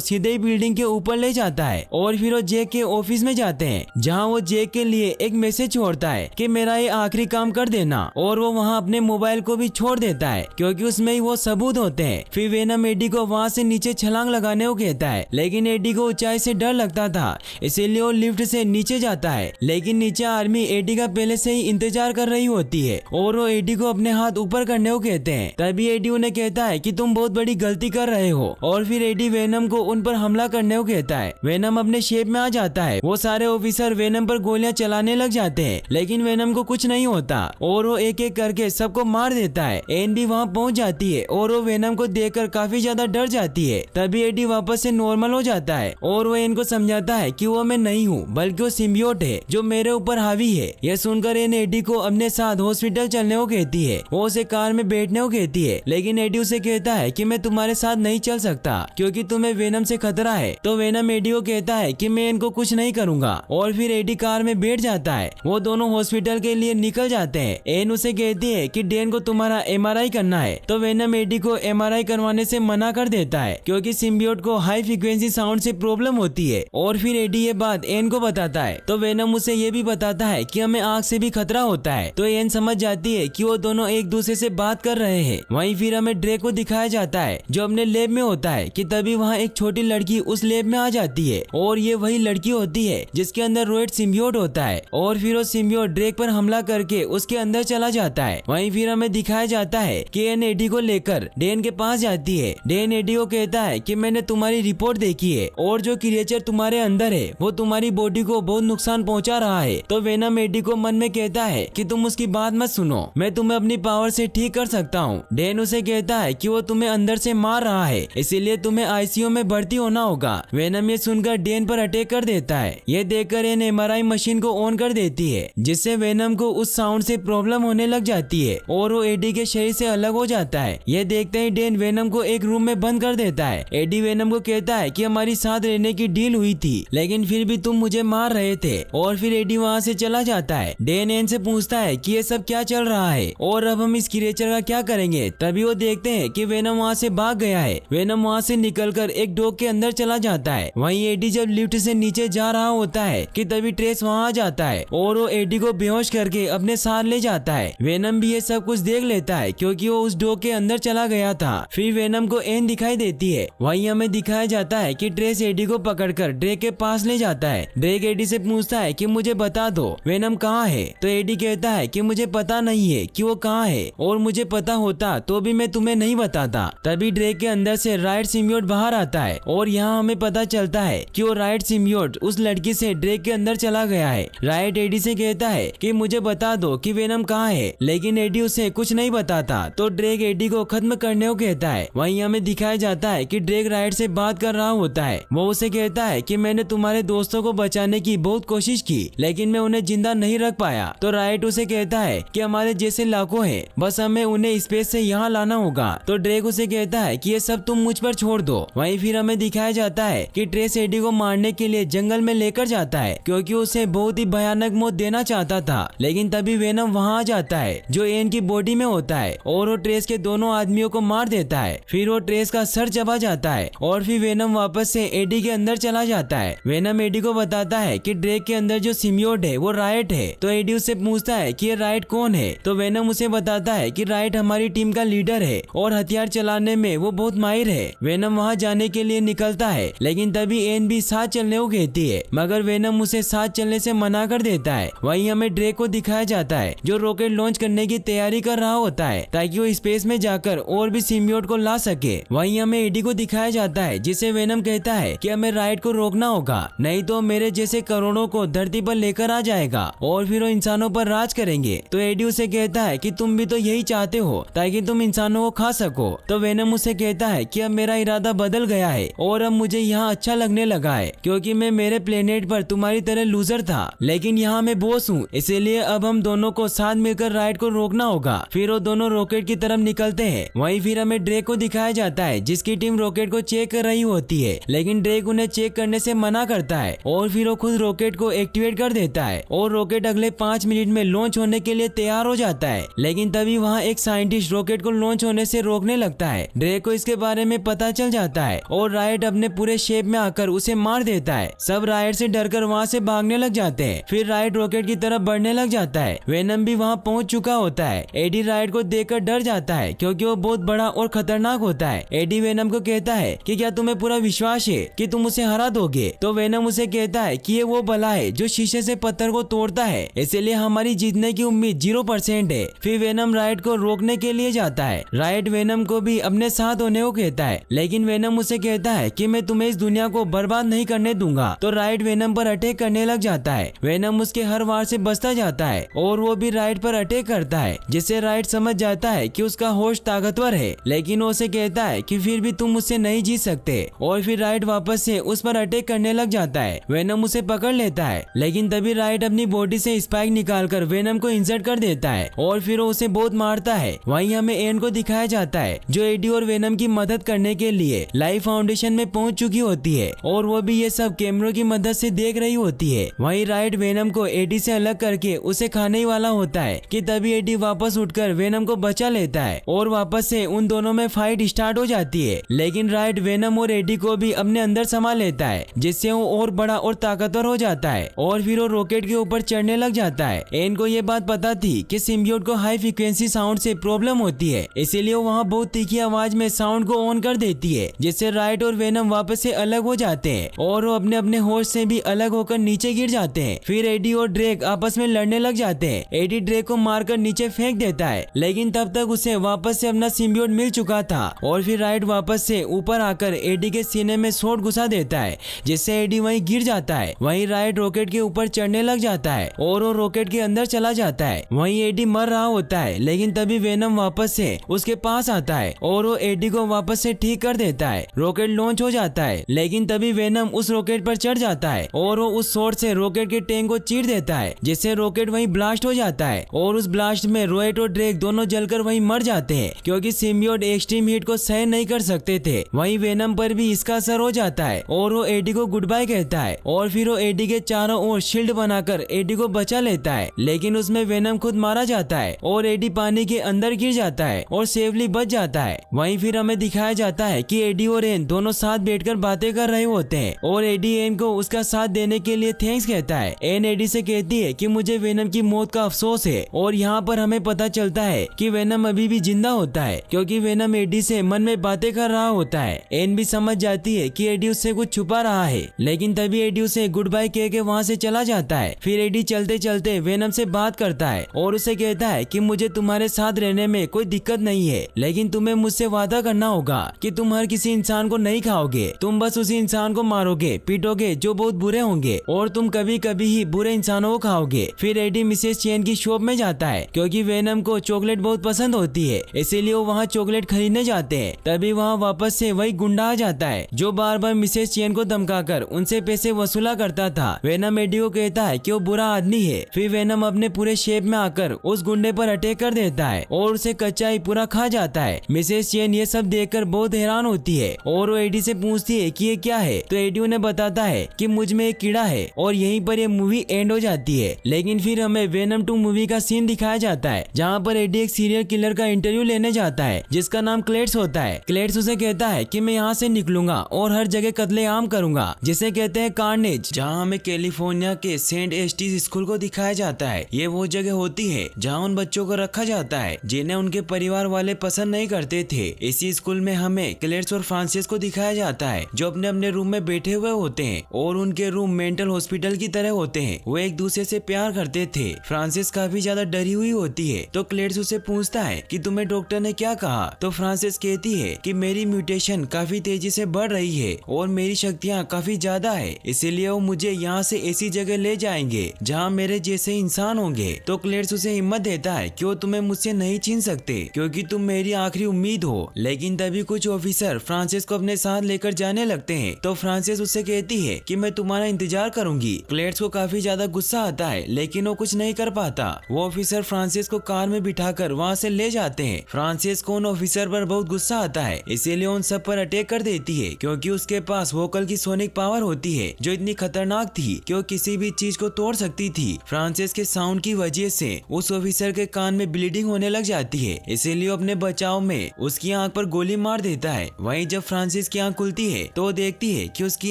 सीधे ही बिल्डिंग के ऊपर ले जाता है और फिर वो जैक के ऑफिस में जाते हैं, जहाँ वो जैक के लिए एक मैसेज छोड़ता है कि मेरा ये आखिरी काम कर देना। और वो वहाँ अपने मोबाइल को भी छोड़ देता है क्योंकि उसमें ही वो सबूत होते हैं। फिर वेनम एडी को वहाँ से नीचे छलांग लगाने को कहता है, लेकिन एडी को ऊंचाई से डर लगता था, इसीलिए वो लिफ्ट से नीचे जाता है। लेकिन नीचे आर्मी एडी का पहले से ही इंतजार कर रही होती है और वो एडी को अपने हाथ ऊपर करने को कहते हैं। तभी एडी उन्हें कहता है कि तुम बहुत बड़ी गलती कर रहे हो और फिर एडी वेनम को उन पर हमला करने को कहता है। वेनम अपने शेप में आ जाता है। वो सारे ऑफिसर वेनम पर गोलियां चलाने लग जाते हैं, लेकिन वेनम को कुछ नहीं होता और वो एक एक करके सबको मार देता है। एन भी वहाँ पहुँच जाती है और वो वेनम को देखकर काफी ज्यादा डर जाती है। तभी एडी वापस से नॉर्मल हो जाता है और वो एन को समझाता है कि वो मैं नहीं हूँ बल्कि वो सिम्बियोट है जो मेरे ऊपर हावी है। यह सुनकर एन एडी को अपने साथ हॉस्पिटल चलने को कहती है। वो उसे कार में बैठने को कहती है, लेकिन एडी उसे कहता है कि मैं तुम्हारे साथ नहीं चल सकता क्योंकि तुम्हें वेनम से खतरा है। तो वेनम एडी को कहता है कि मैं इनको कुछ नहीं करूंगा और फिर एडी कार में बैठ जाता है। वो दोनों हॉस्पिटल के लिए निकल जाते हैं। एन उसे कहती है कि डेन को तुम्हारा एमआरआई करना है। तो वेनम एडी को एमआरआई करवाने से मना कर देता है क्योंकि सिम्बियोट को हाई फ्रीक्वेंसी साउंड से प्रॉब्लम होती है। और फिर एडी ये बात एन को बताता है। तो वेनम उसे ये भी बताता है कि हमें आग से भी खतरा होता है। तो एन समझ जाती है कि वो दोनों एक दूसरे से बात कर रहे हैं। वहीं फिर हमें ड्रेक को दिखाया जाता है जो अपने लैब में होता है कि तभी वहाँ एक छोटी लड़की उस लैब में आ जाती है और ये वही लड़की होती है जिसके अंदर रोएट सिम्बियोट होता है। और फिर वो सिम्बियोट ड्रेक पर हमला करके उसके अंदर चला जाता है। वहीं फिर हमें दिखाया जाता है कि एन एडी को लेकर डेन के पास जाती है। डेन एडी को कहता है कि मैंने तुम्हारी रिपोर्ट देखी है और जो क्रिएचर तुम्हारे अंदर है वो तुम्हारी बॉडी को बहुत नुकसान पहुंचा रहा है। तो वेनम एडी को मन में कहता है कि तुम उसकी बात मत सुनो, मैं तुम्हें अपनी पावर से ठीक कर सकता हूँ। डेन उसे कहता है कि वो तुम्हें अंदर से मार रहा है, इसीलिए तुम्हें आईसीयू में भर्ती होना होगा। वेनम ये सुनकर डेन पर अटैक कर देता है। ये देखकर एन एमआरआई मशीन को ऑन कर देती है जिससे वेनम को उस साउंड से प्रॉब्लम होने लग जाती है और वो एडी के शरीर से अलग हो जाता है। ये देखते ही डेन वेनम को एक रूम में बंद कर देता है। एडी वेनम को कहता है कि हमारी साथ रहने की डील हुई थी, लेकिन फिर भी तुम मुझे मार रहे थे। और फिर एडी वहाँ से चला जाता है। डेन एन से पूछता है कि ये सब क्या चल रहा है और अब हम इस क्रिएचर का क्या करेंगे। तभी वो देखते हैं कि वेनम वहाँ से भाग गया है। वेनम वहाँ से निकलकर एक डॉग के अंदर चला जाता है। वहीं एडी जब लिफ्ट से नीचे जा रहा होता है कि तभी ट्रेस वहाँ आ जाता है और वो एडी को बेहोश करके अपने साथ ले जाता है। वेनम भी ये सब कुछ देख लेता है क्योंकि वो उस डॉग के अंदर चला गया था। फिर वेनम को एन दिखाई देती है। वहीं हमें दिखाया जाता है कि ट्रेस एडी को पकड़कर ड्रेक के पास ले जाता है। ड्रेक एडी से पूछता है कि मुझे बता दो वेनम कहाँ है। तो एडी कहता है कि मुझे पता नहीं है कि वो कहाँ है और मुझे पता होता तो भी मैं तुम्हें नहीं बताता। तभी ड्रेक के अंदर से राइट सिम्बियोट बाहर आता है और यहाँ हमें पता चलता है कि वो राइट सिम्बियोट उस लड़की से ड्रेक के अंदर चला गया है। राइट एडी से कहता है कि मुझे बता दो कि वेनम कहाँ है, लेकिन एडी उसे कुछ नहीं बताता। तो ड्रेक एडी को खत्म करने को कहता है। वहीं हमें दिखाया जाता है कि ड्रेक राइट से बात कर रहा होता है। वो उसे कहता है कि मैंने तुम्हारे दोस्तों को बचाने की बहुत कोशिश की, लेकिन मैं उन्हें जिंदा नहीं रख पाया। तो राइट उसे कहता है कि हमारे जैसे लाखों हैं, बस हमें उन्हें स्पेस से यहाँ लाना होगा। तो ड्रेक उसे कहता है कि ये सब तुम मुझ पर छोड़ दो। वहीं फिर हमें दिखाया जाता है कि ट्रेस एडी को मारने के लिए जंगल में लेकर जाता है क्योंकि उसे बहुत ही भयानक मौत देना चाहता था। लेकिन तभी वेनम वहाँ आ जाता है जो एन की बॉडी में होता है और वो ट्रेस के दोनों आदमियों को मार देता है। फिर वो ट्रेस का सर चबा जाता है और फिर वेनम वापस से एडी के अंदर चला जाता है। वेनम एडी को बताता है कि ड्रेक के अंदर जो सिम्बियोट है वो राइट है। तो एडी उससे पूछता है कि ये राइट कौन है। तो वेनम उसे बताता है कि राइट हमारी टीम का लीडर है और हथियार चलाने में वो बहुत माहिर है। वेनम वहाँ जाने के लिए निकलता है, लेकिन तभी एन भी साथ चलने को कहती है, मगर वेनम उसे साथ चलने से मना कर देता है। वहीं हमें ड्रेक को दिखाया जाता है जो रॉकेट लॉन्च करने की तैयारी कर रहा होता है ताकि वो स्पेस में जाकर और भी सिम्बियोट को ला सके। वहीं हमें एडी को दिखाया जाता है जिसे वेनम कहता है कि हमें राइट को रोकना होगा, नहीं तो मेरे जैसे करोड़ों को धरती पर लेकर आ जाएगा और फिर वो इंसानों पर राज करेंगे। तो एडी उसे कहता है कि तुम भी तो यही चाहते हो ताकि तुम इंसानों को खा सको। तो वेनम उसे कहता है कि अब मेरा इरादा बदल गया है और अब मुझे यहाँ अच्छा लगने लगा है क्योंकि मैं मेरे प्लेनेट पर तुम्हारी तरह लूजर था, लेकिन यहाँ मैं बॉस हूँ, इसीलिए अब हम दोनों को साथ मिलकर राइट को रोकना होगा। फिर वो दोनों रॉकेट की तरफ निकलते हैं। वहीं फिर हमें ड्रेक को दिखाया जाता है जिसकी टीम रॉकेट को चेक कर रही होती है, लेकिन ड्रेक उन्हें चेक करने से मना करता है और फिर वो खुद रॉकेट को एक्टिवेट कर देता है और रॉकेट अगले 5 मिनट में लॉन्च होने के लिए तैयार हो जाता है। लेकिन तभी वहाँ एक साइंटिस्ट रॉकेट को लॉन्च होने से रोकने लगता है। ड्रेक को इसके बारे में पता चल जाता है और रायट अपने पूरे शेप में आकर उसे मार देता है। सब रायट से डरकर वहाँ से भागने लग जाते हैं। फिर रायट रॉकेट की तरफ बढ़ने लग जाता है। वेनम भी वहाँ पहुँच चुका होता है। एडी रायट को देखकर डर जाता है क्योंकि वो बहुत बड़ा और खतरनाक होता है। एडी वेनम को कहता है कि क्या तुम्हें पूरा विश्वास है कि तुम उसे हरा दोगे? तो वेनम उसे कहता है कि ये वो बला है जो शीशे से पत्थर को तोड़ता है, इसलिए हमारी जीतने की उम्मीद 0% है। फिर वेनम रायट को रोकने के लिए जाता है। रायट वेनम को भी अपने साथ होने को कहता है, लेकिन वेनम उसे कहता है कि मैं तुम्हें इस दुनिया को बर्बाद नहीं करने दूंगा। तो रायट वेनम पर अटैक करने लग जाता है। वेनम उसके हर वार से बचता जाता है और वो भी रायट पर अटैक करता है, जिससे रायट समझ जाता है कि उसका होश ताकतवर है, लेकिन वो उसे कहता है कि फिर भी तुम मुझसे नहीं जीत सकते। और फिर रायट वापस से उस पर अटैक करने लग जाता है। वेनम उसे पकड़ लेता है, लेकिन तभी रायट अपनी बॉडी से स्पाइक निकालकर वेनम को इंजर्ड कर देता है और फिर वो उसे बहुत मारता है। वहीं हमें एन को दिखाया जाता है जो एडी और वेनम की मदद करने के लिए लाइफ फाउंडेशन में पहुंच चुकी होती है और वो भी ये सब कैमरों की मदद से देख रही होती है। वहीं रायट वेनम को एडी से अलग करके उसे खाने ही वाला होता है कि तभी एडी वापस उठकर वेनम को बचा लेता है और वापस से उन दोनों में फाइट स्टार्ट हो जाती है। लेकिन रायट वेनम और एडी को भी अपने अंदर समा लेता है, जिससे वो और बड़ा और ताकतवर हो जाता है और फिर वो रॉकेट के ऊपर चढ़ने लग जाता है। एन को ये बात पता थी कि सिम्बियोट को हाई फ्रीक्वेंसी साउंड से प्रॉब्लम होती है, इसीलिए वो वहाँ बहुत तीखी आवाज में साउंड को ऑन कर देती है, जिससे रायट और वेनम वापस से अलग हो जाते हैं और वो अपने अपने होश से भी अलग होकर नीचे गिर जाते हैं। फिर एडी और ड्रेक आपस में लड़ने लग जाते हैं। एडी ड्रेक को मारकर नीचे फेंक देता है, लेकिन तब तक उसे वापस से अपना सिम्बियोट मिल चुका था और फिर रायट वापस से ऊपर आकर एडी के सीने में शॉट घुसा देता है, जिससे एडी वहीं गिर जाता है। वहीं रायट रॉकेट के ऊपर चढ़ने लग जाता है और वो रॉकेट के अंदर चला जाता है। वहीं एडी मर रहा होता है, लेकिन तभी वेनम वापस से उसके पास आता है और वो एडी को वापस से ठीक कर देता है। रॉकेट लॉन्च हो जाता है, लेकिन तभी वेनम उस रॉकेट पर चढ़ जाता है और वो उस शॉट से रॉकेट के टैंक को चीर देता है, जिससे रॉकेट वहीं ब्लास्ट हो जाता है और उस ब्लास्ट में रायट और ड्रेक दोनों जलकर वहीं मर जाते हैं क्योंकि सिम्बियोट एक्सट्रीम हीट को सहन नहीं कर सकते थे। वहीं वेनम पर भी इसका असर हो जाता है और वो एडी को गुड बाय कहता है और फिर वो एडी के चारों ओर शील्ड बनाकर एडी को बचा लेता है, लेकिन उसमें वेनम खुद मारा जाता है और एडी पानी के अंदर गिर जाता है और सेफली बच जाता है। वहीं फिर हमें दिखाया जाता है कि एडी और एन दोनों साथ बैठकर बातें कर रहे होते हैं और एडी एन को उसका साथ देने के लिए थैंक्स कहता है। एन एडी से कहती है कि मुझे वेनम की मौत का अफसोस है और यहाँ पर हमें पता चलता है कि वेनम अभी भी जिंदा होता है क्योंकि वेनम एडी से मन में बातें कर रहा होता है। एन भी समझ जाती है कि एडी उससे कुछ छुपा रहा है, लेकिन तभी एडी उसे गुड बाय कह के वहाँ से चला जाता है। फिर एडी चलते चलते वेनम से बात करता है और उसे कहता है कि मुझे तुम्हारे साथ रहने में कोई दिक्कत नहीं है, लेकिन तुम्हें मुझसे वादा करना होगा कि तुम हर किसी इंसान को नहीं खाओगे, तुम बस उसी इंसान को मारोगे पीटोगे जो बहुत बुरे होंगे और तुम कभी कभी ही बुरे इंसानों को खाओगे। फिर एडी मिसेस चेन की शॉप में जाता है क्योंकि वेनम को चॉकलेट बहुत पसंद होती है, इसीलिए वो वहाँ चॉकलेट खरीदने जाते हैं। तभी वहाँ वापस से वही गुंडा आ जाता है जो बार बार मिसेस चेन को धमकाकर उनसे पैसे वसूला करता था। वेनम एडी को कहता है कि वो बुरा आदमी है। फिर वेनम अपने पूरे शेप में आकर उस गुंडे पर अटैक कर देता है और उसे कच्चा ही पूरा खा जाता है। मिसेस चेन ये सब देखकर बहुत हैरान होती है और वो एडी से पूछती है कि ये क्या है, तो एडी उन्हें बताता है कि मुझ में एक कीड़ा है और यहीं पर ये मूवी एंड हो जाती है। लेकिन फिर हमें वेनम 2 मूवी का सीन दिखाया जाता है जहाँ पर एडी एक सीरियल किलर का इंटरव्यू लेने जाता है जिसका नाम क्लेट्स होता है। क्लेट्स उसे कहता है कि मैं यहाँ से निकलूंगा और हर जगह कत्लेआम करूंगा, जिसे कहते हैं कार्नेज। जहाँ हमें कैलिफोर्निया के सेंट एस्टीज स्कूल को दिखाया जाता है। ये वो जगह होती है जहाँ उन बच्चों को रखा जाता है जिन्हें उनके परिवार वाले पसंद नहीं करते थे। इसी स्कूल में हमें क्लेट्स और फ्रांसिस को दिखाया जाता है जो अपने अपने रूम में बैठे हुए होते हैं और उनके रूम मेंटल हॉस्पिटल की तरह होते हैं। वो एक दूसरे से प्यार करते थे। फ्रांसिस काफी ज्यादा डरी हुई होती है तो क्लेट्स उसे पूछता है कि तुम्हें डॉक्टर ने क्या कहा, तो फ्रांसिस कहती है कि मेरी म्यूटेशन काफी तेजी से बढ़ रही है और मेरी शक्तियाँ काफी ज्यादा है, इसीलिए वो मुझे यहाँ से ऐसी जगह ले जाएंगे जहाँ मेरे जैसे इंसान होंगे। तो क्लेट्स उसे हिम्मत देता है कि वो तुम्हें मुझसे नहीं छीन सकते क्योंकि तुम मेरी आखिरी उम्मीद हो। लेकिन तभी कुछ ऑफिसर फ्रांसिस को अपने साथ लेकर जाने लगते हैं तो फ्रांसिस उससे कहती है कि मैं तुम्हारा इंतजार करूंगी। क्लेट्स को काफी ज्यादा गुस्सा आता है लेकिन वो कुछ नहीं कर पाता। वो ऑफिसर फ्रांसिस को कार में बिठाकर वहाँ से ले जाते हैं। फ्रांसिस को उन ऑफिसर पर बहुत गुस्सा आता है, इसीलिए उन सब पर अटैक कर देती है क्योंकि उसके पास वोकल की सोनिक पावर होती है जो इतनी खतरनाक थी कि वो किसी भी चीज को तोड़ सकती थी। फ्रांसिस के साउंड की वजह से उस ऑफिसर के कान में ब्लीडिंग होने लग जाती है, इसीलिए वो अपने बचाव में उसकी आंख पर गोली मार देता है। वहीं जब फ्रांसिस की आंख खुलती है तो वो देखती है कि उसकी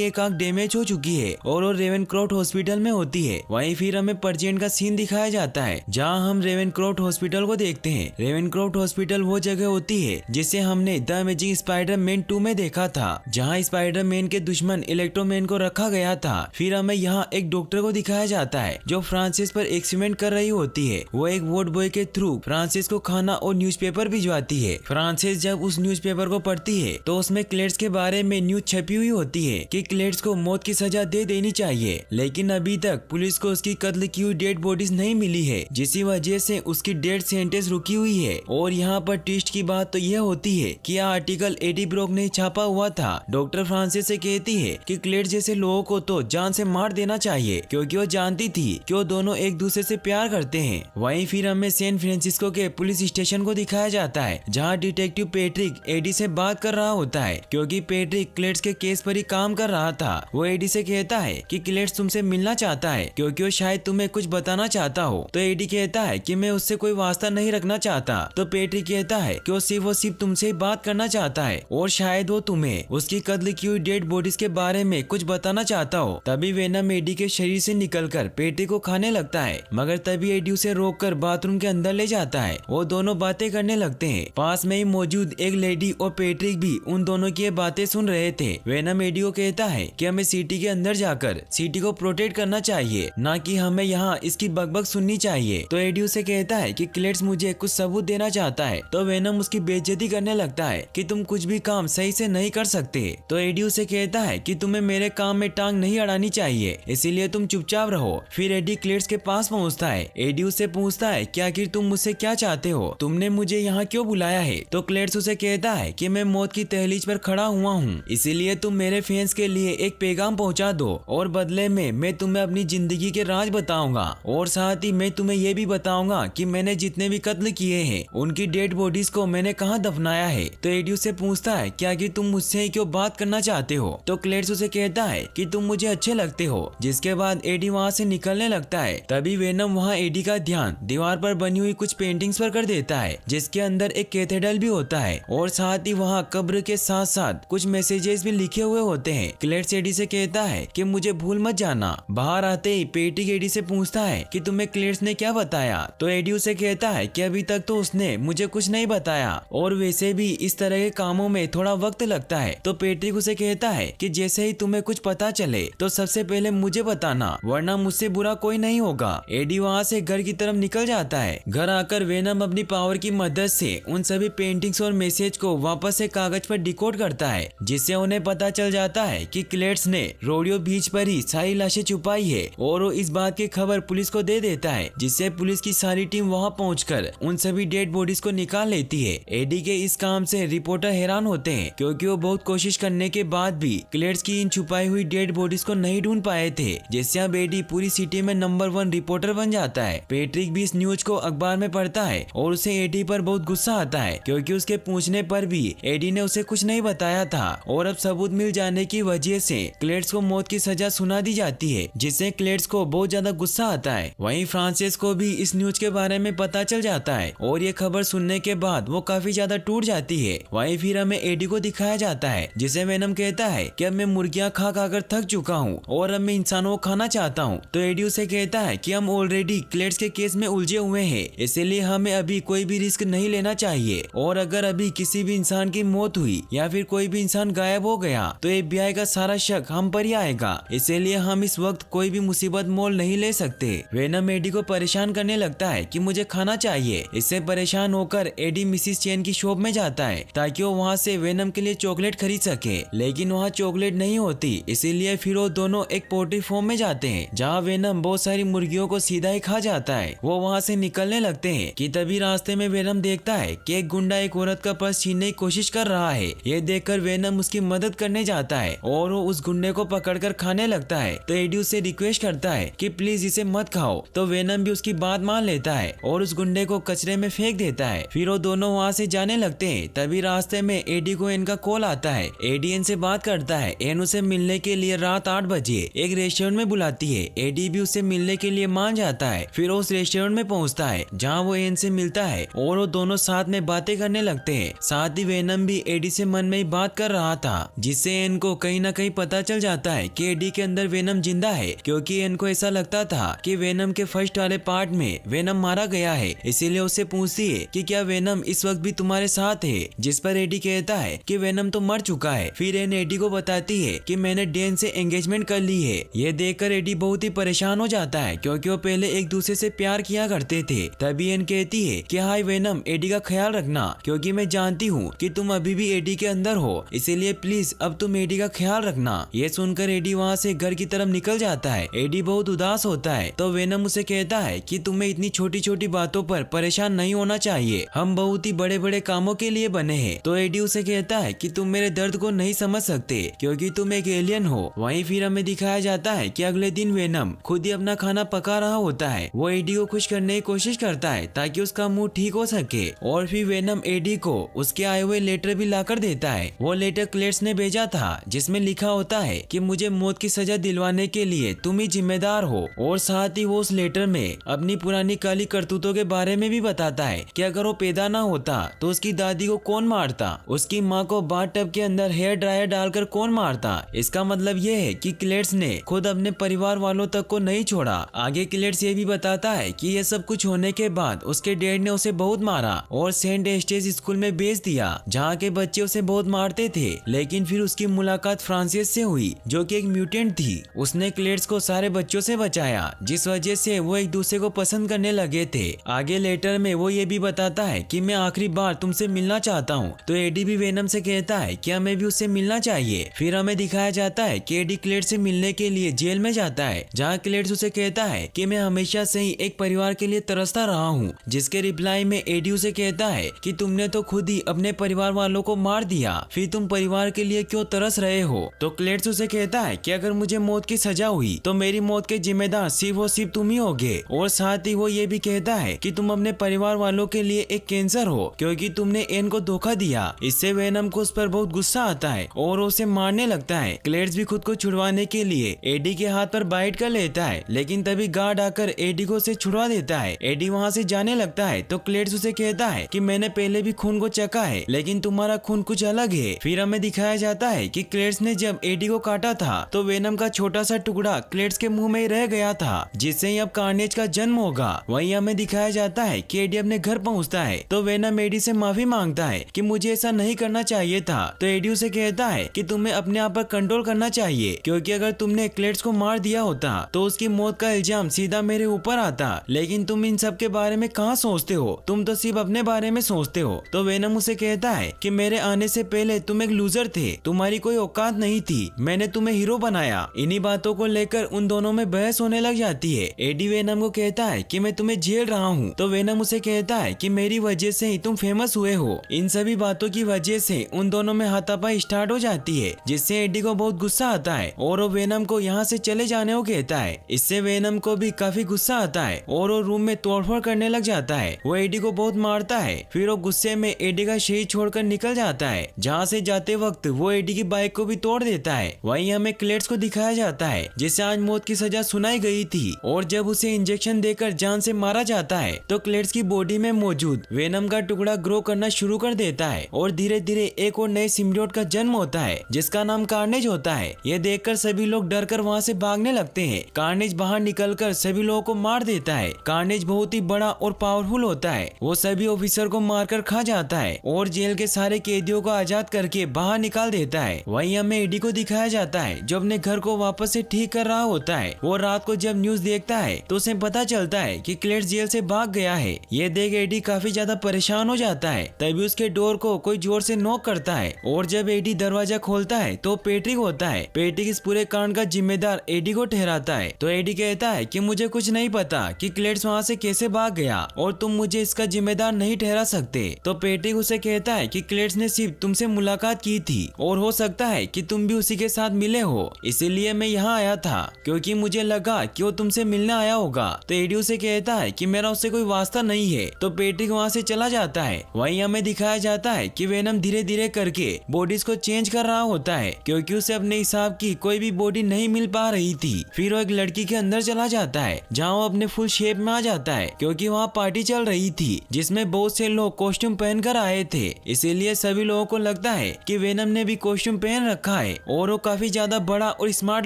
एक आंख डैमेज हो चुकी है और वो रेवेनक्रॉफ्ट हॉस्पिटल में होती है। वहीं फिर हमें पर्जेंट का सीन दिखाया जाता है जहां हम रेवेनक्रॉफ्ट हॉस्पिटल को देखते हैं। रेवेनक्रॉफ्ट हॉस्पिटल वो जगह होती है जिसे हमने द अमेजिंग स्पाइडरमैन 2 में देखा था, जहां स्पाइडरमैन के दुश्मन इलेक्ट्रोमैन को रखा गया था। फिर हमें यहाँ एक डॉक्टर को दिखाया जाता है जो फ्रांसिस पर एक्सपेरिमेंट कर रही होती है। वो एक वोट बॉय के थ्रू फ्रांसिस को खाना और न्यूज़पेपर भिजवाती है। फ्रांसिस जब उस न्यूज़पेपर को पढ़ती है तो उसमें क्लेड्स के बारे में न्यूज छपी हुई होती है कि क्लेड्स को मौत की सजा दे देनी चाहिए, लेकिन अभी तक पुलिस को उसकी कत्ल की हुई डेड बॉडीज नहीं मिली है, जिसकी वजह से उसकी डेथ सेंटेंस रुकी हुई है। और यहाँ पर ट्विस्ट की बात तो यह होती है कि यह आर्टिकल एडी ब्रॉक ने छापा हुआ था। डॉक्टर फ्रांसिस से कहती है कि क्लेड्स जैसे लोगों को तो जान से मार देना चाहिए, क्योंकि वो जानती थी कि वो दोनों एक दूसरे से प्यार करते हैं। वहीं फिर हमें सैन फ्रांसिस्को के पुलिस स्टेशन को दिखाया जाता है जहाँ डिटेक्टिव पैट्रिक एडी से बात कर रहा होता है, क्योंकि पैट्रिक क्लेड्स के केस पर ही काम कर रहा था। वो एडी से कहता है कि क्लेड्स तुमसे मिलना चाहता है क्योंकि वो शायद तुम्हें कुछ बताना चाहता हो। तो एडी कहता है कि मैं उससे कोई वास्ता नहीं रखना चाहता। तो पैट्रिक कहता है कि वो सिर्फ तुमसे ही बात करना चाहता है और शायद वो तुम्हें उसकी कत्ल की हुई डेड बॉडीज के बारे में कुछ बताना चाहता हो। तभी वेनम एडी के शरीर से निकलकर पैट्रिक को खाने लगता है, मगर तभी एडी उसे रोककर बाथरूम के अंदर ले जाता है। वो दोनों बातें करने लगते हैं। पास में ही मौजूद एक लेडी और पैट्रिक भी उन दोनों की बातें सुन रहे थे। वेनम एडी को कहता है कि हमें सिटी के अंदर जाकर सिटी को प्रोटेक्ट करना चाहिए, ना कि हमें यहाँ इसकी बकबक सुननी चाहिए। तो एडी उसे कहता है कि क्लेड्स मुझे कुछ सबूत देना चाहता है। तो वेनम उसकी बेइज्जती करने लगता है कि तुम कुछ भी काम सही से नहीं कर सकते। तो एडी उसे कहता है कि तुम्हें मेरे काम में टांग नहीं अड़ानी चाहिए, इसीलिए तुम चुपचाप रहो। फिर एडी क्लेड्स के पास पहुंचता है। एडी उससे पूछता है कि आखिर तुम मुझसे क्या चाहते हो, तुमने मुझे यहाँ क्यों बुलाया है। तो क्लेड्स उसे कहता है कि मैं मौत की तहलीज पर खड़ा हुआ हूँ, इसीलिए तुम मेरे फैंस के लिए एक पैगाम पहुँचा दो और बदले में मैं तुम्हें अपनी जिंदगी के राज बताऊंगा और साथ ही मैं तुम्हें ये भी बताऊंगा कि मैंने जितने भी कत्ल किए हैं उनकी डेड बॉडीज को मैंने कहाँ दफनाया है। तो एडी उससे पूछता है कि आखिर तुम मुझसे क्यों बात करना चाहते हो। तो क्लेड्स उसे कहता है कि तुम मुझे अच्छे लगते हो, जिसके बाद एडी वहाँ से निकलने लगता है। तभी वेनम वहाँ एडी का ध्यान दीवार पर बनी हुई कुछ पेंटिंग्स पर कर देता है, जिसके अंदर एक कैथेड्रल भी होता है और साथ ही वहाँ कब्र के साथ साथ कुछ मैसेजेस भी लिखे हुए होते हैं। क्लेड्स एडी से कहता है कि मुझे भूल मत जाना। बाहर आते ही पैट्रिक एडी से पूछता है कि तुम्हें क्लेड्स ने क्या बताया। तो एडी उसे कहता है कि अभी तक तो उसने मुझे कुछ नहीं बताया और वैसे भी इस तरह के कामों में थोड़ा वक्त लगता है। तो पैट्रिक उसे कहता है कि जैसे ही तुम्हें कुछ पता चले तो सबसे पहले मुझे बताना, वरना मुझसे बुरा कोई नहीं होगा। एडी वहाँ से घर की तरफ निकल जाता है। घर आकर वेनम अपनी पावर की मदद से उन सभी पेंटिंग्स और मैसेज को वापस से कागज पर डिकोड करता है, जिससे उन्हें पता चल जाता है कि क्लेड्स ने रोडियो बीच पर ही सारी लाशें छुपाई है और वो इस बात की खबर पुलिस को दे देता है, जिससे पुलिस की सारी टीम वहाँ पहुंचकर उन सभी डेड बॉडीज को निकाल लेती है। एडी के इस काम से रिपोर्टर हैरान होते हैं, क्योंकि वो बहुत कोशिश करने के बाद भी क्लेड्स की इन छुपाई हुई डेड बॉडीज को नहीं ढूंढ पाए थे, जिससे अब एडी पूरी सिटी में नंबर 1 रिपोर्टर बन जाता है। पैट्रिक भी इस न्यूज को अखबार में पढ़ता है और उसे एडी पर बहुत गुस्सा आता है, क्योंकि उसके पूछने पर भी एडी ने उसे कुछ नहीं बताया था और अब सबूत मिल जाने की वजह से क्लेड्स को मौत की सजा सुना दी जाती है, जिससे क्लेड्स को बहुत ज्यादा गुस्सा आता है। वहीं फ्रांसिस को भी इस न्यूज के बारे में पता चल जाता है और ये खबर सुनने के बाद वो काफी ज्यादा टूट जाती है। वहीं फिर हमें एडी को दिखाया जाता है, जिसे वेनम कहता है कि अब मैं मुर्गियां खा खाकर थक चुका हूँ और अब मैं इंसानों को खाना चाहता हूँ। तो एडी उसे कहता है कि हम ऑलरेडी क्लेड्स के केस में उलझे हुए हैं, इसीलिए हमें अभी कोई भी रिस्क नहीं लेना चाहिए और अगर अभी किसी भी इंसान की मौत हुई या फिर कोई भी इंसान गायब हो गया तो FBI का सारा शक हम पर ही आएगा, इसीलिए हम इस वक्त कोई भी मुसीबत मोल नहीं ले सकते। वेनम एडी को परेशान करने लगता है कि मुझे खाना चाहिए। इससे परेशान होकर एडी मिसिस चेन की शॉप में जाता है ताकि वो वहाँ से वेनम के लिए चॉकलेट खरीद सके, लेकिन वहाँ चॉकलेट नहीं होती, इसीलिए फिर वो दोनों एक पोल्ट्री फार्म में जाते हैं जहाँ वेनम बहुत सारी मुर्गियों को सीधा ही खा जाता है। वो वहाँ से निकलने लगते हैं कि तभी रास्ते में वेनम देखता है कि एक गुंडा एक औरत का पर्स छीनने की कोशिश कर रहा है। ये देखकर वेनम उसकी मदद करने जाता है और वो उस गुंडे को पकड़कर खाने लगता है। तो एडी उससे रिक्वेस्ट करता है कि प्लीज इसे मत खाओ। तो वेनम भी उसकी बात मान लेता है और उस गुंडे को कचरे में फेंक देता है। फिर वो दोनों वहाँ से जाने लगते हैं। तभी रास्ते में एडी को एन का कॉल आता है। एडी एन से बात करता है। एन उसे मिलने के लिए रात 8 बजे एक रेस्टोरेंट में बुलाती है। एडी भी उससे मिलने के लिए मान जाता है। फिर वो उस रेस्टोरेंट में पहुँचता है जहाँ वो एन से मिलता है है और वो दोनों साथ में बातें करने लगते हैं। साथ ही वेनम भी एडी से मन में ही बात कर रहा था, जिससे एन को कहीं ना कहीं पता चल जाता है कि एडी के अंदर वेनम जिंदा है, क्योंकि एन को ऐसा लगता था कि वेनम के फर्स्ट वाले पार्ट में वेनम मारा गया है। इसीलिए उससे पूछती है कि क्या वेनम इस वक्त भी तुम्हारे साथ है, जिस पर एडी कहता है कि वेनम तो मर चुका है। फिर एन एडी को बताती है कि मैंने डेन से एंगेजमेंट कर ली है। ये देखकर एडी बहुत ही परेशान हो जाता है, क्योंकि वो पहले एक दूसरे से प्यार किया करते थे। तभी एन कहती है कि हाय वेनम, एडी का ख्याल रखना, क्योंकि मैं जानती हूँ कि तुम अभी भी एडी के अंदर हो, इसीलिए प्लीज अब तुम एडी का ख्याल रखना। ये सुनकर एडी वहाँ से घर की तरफ निकल जाता है। एडी बहुत उदास होता है तो वेनम उसे कहता है कि तुम्हें इतनी छोटी छोटी बातों पर परेशान नहीं होना चाहिए, हम बहुत ही बड़े बड़े कामों के लिए बने हैं। तो एडी उसे कहता है कि तुम मेरे दर्द को नहीं समझ सकते, क्योंकि तुम एक एलियन हो। वहीं फिर हमें दिखाया जाता है कि अगले दिन वेनम खुद ही अपना खाना पका रहा होता है। वो एडी को खुश करने की कोशिश करता है ताकि उसका मूड ठीक हो सके, और फिर वेनम एडी को उसके आए हुए लेटर भी लाकर देता है। वो लेटर क्लेड्स ने भेजा था, जिसमें लिखा होता है कि मुझे मौत की सजा दिलवाने के लिए तुम ही जिम्मेदार हो। और साथ ही वो उस लेटर में अपनी पुरानी काली करतूतों के बारे में भी बताता है कि अगर वो पैदा ना होता तो उसकी दादी को कौन मारता, उसकी माँ को बाथटब के अंदर हेयर ड्रायर डालकर कौन मारता। इसका मतलब ये है कि क्लेड्स ने खुद अपने परिवार वालों तक को नहीं छोड़ा। आगे क्लेड्स ये भी बताता है कि ये सब कुछ होने के बाद उसके डैड ने उसे बहुत मारा और सेंट एस्टेज स्कूल में भेज दिया, जहाँ के बच्चे उसे बहुत मारते थे। लेकिन फिर उसकी मुलाकात फ्रांसिस से हुई, जो कि एक म्यूटेंट थी। उसने क्लेड्स को सारे बच्चों से बचाया, जिस वजह से वो एक दूसरे को पसंद करने लगे थे। आगे लेटर में वो ये भी बताता है कि मैं आखिरी बार तुमसे मिलना चाहता हूँ। तो एडी भी वेनम से कहता है कि हमें भी उससे मिलना चाहिए। फिर हमें दिखाया जाता है कि एडी क्लेड्स से मिलने के लिए जेल में जाता है, जहाँ क्लेड्स उसे कहता है कि मैं हमेशा से ही एक परिवार के लिए तरसता रहा हूँ। जिसके रिप्लाई में एडी उसे कहता है कि तुमने तो खुद ही अपने परिवार वालों को मार दिया, फिर तुम परिवार के लिए क्यों तरस रहे हो। तो क्लेड्स उसे कहता है कि अगर मुझे मौत की सजा हुई तो मेरी मौत के जिम्मेदार सिर्फ और सिर्फ तुम ही होगे। और साथ ही वो ये भी कहता है कि तुम अपने परिवार वालों के लिए एक कैंसर हो, क्योंकि तुमने एन को धोखा दिया। इससे वेनम को उस पर बहुत गुस्सा आता है और उसे मारने लगता है। क्लेड्स भी खुद को छुड़वाने के लिए एडी के हाथ पर बाइट कर लेता है, लेकिन तभी गार्ड आकर एडी को उसे छुड़वा देता है। एडी वहाँ से जाने लगता है तो क्लेड्स उसे कहता है कि मैंने पहले भी खून को चखा है, लेकिन तुम्हारा खून कुछ अलग है। फिर हमें दिखाया जाता है कि क्लेड्स ने जब एडी को काटा था तो वेनम का छोटा सा टुकड़ा क्लेड्स के मुंह में ही रह गया था, जिससे अब कार्नेज का जन्म होगा। वहीं हमें दिखाया जाता है कि एडी अपने घर पहुंचता है तो वेनम एडी से माफी मांगता है कि मुझे ऐसा नहीं करना चाहिए था। तो एडी उसे कहता है कि तुम्हें अपने आप पर कंट्रोल करना चाहिए, क्योंकि अगर तुमने क्लेड्स को मार दिया होता तो उसकी मौत का इल्जाम सीधा मेरे ऊपर आता। लेकिन तुम इन सब के बारे में कहाँ सोचते हो, तुम तो सिर्फ अपने बारे में सोचते हो। तो वेनम उसे कहता है कि मेरे आने से पहले तुम एक लूजर थे, तुम्हारी कोई औकात नहीं थी, मैंने तुम्हें हीरो बनाया। इन्हीं बातों को लेकर उन दोनों में बहस होने लग जाती है। एडी वेनम को कहता है कि मैं तुम्हें झेल रहा हूँ, तो वेनम उसे कहता है कि मेरी वजह से ही तुम फेमस हुए हो। इन सभी बातों की वजह से उन दोनों में हाथापाई स्टार्ट हो जाती है, जिससे एडी को बहुत गुस्सा आता है और वो वेनम को यहाँ से चले जाने को कहता है। इससे वेनम को भी काफी गुस्सा आता है और वो रूम में तोड़फोड़ करने लग जाता है। वो एडी को बहुत मारता है। फिर वो गुस्से में एडी का शरीर छोड़कर निकल जाता है, जहाँ से जाते वक्त वो एडी की बाइक को भी तोड़ देता है। वहीं हमें क्लेड्स को दिखाया जाता है, जिसे आज मौत की सजा सुनाई गई थी, और जब उसे इंजेक्शन देकर जान से मारा जाता है तो क्लेड्स की बॉडी में मौजूद वेनम का टुकड़ा ग्रो करना शुरू कर देता है और धीरे धीरे एक और नए सिम्बियोट का जन्म होता है, जिसका नाम कार्नेज होता है। ये देखकर सभी लोग डर कर वहाँ से भागने लगते हैं। कार्नेज बाहर निकलकर सभी लोगों को मार देता है। कार्नेज बहुत ही बड़ा और पावरफुल होता है। वो सभी ऑफिसर को मारकर खा जाता है और जेल के सारे कैदियों को आजाद करके बाहर निकाल देता है। वहीं हमें एडी को दिखाया जाता है, जो अपने घर को वापस से ठीक कर रहा होता है। वो रात को जब न्यूज देखता है तो उसे पता चलता है कि क्लेड्स जेल से भाग गया है। ये देख एडी काफी ज्यादा परेशान हो जाता है। तभी उसके डोर को कोई जोर से नॉक करता है और जब एडी दरवाजा खोलता है तो पैट्रिक होता है। पैट्रिक इस पूरे कांड का जिम्मेदार एडी को ठहराता है। तो एडी कहता है कि मुझे कुछ नहीं पता कि क्लेड्स वहाँ से कैसे भाग गया और तुम मुझे इसका जिम्मेदार नहीं ठहरा सकते। तो पैट्रिक उसे कहता है कि क्लेड्स ने सिर्फ तुमसे मुलाकात की थी और हो सकता है कि तुम भी उसी के साथ मिले हो, इसीलिए मैं यहाँ आया था क्योंकि मुझे लगा कि वो तुमसे मिलने आया होगा। तो एडी उसे कहता है कि मेरा उससे कोई वास्ता नहीं है। तो पैट्रिक वहाँ से चला जाता है। वहीं हमें दिखाया जाता है कि वेनम धीरे धीरे करके बॉडीज को चेंज कर रहा होता है, क्योंकि उसे अपने हिसाब की कोई भी बॉडी नहीं मिल पा रही थी। फिर वो एक लड़की के अंदर चला जाता है, जहाँ वो अपने फुल शेप में आ जाता है, क्योंकि वहाँ पार्टी चल रही थी जिसमें बहुत से लोग कॉस्ट्यूम पहनकर आए थे, इसीलिए सभी लोगों को लगता है कि वेनम ने भी कॉस्ट्यूम पहन रखा है और वो काफी ज्यादा बड़ा और स्मार्ट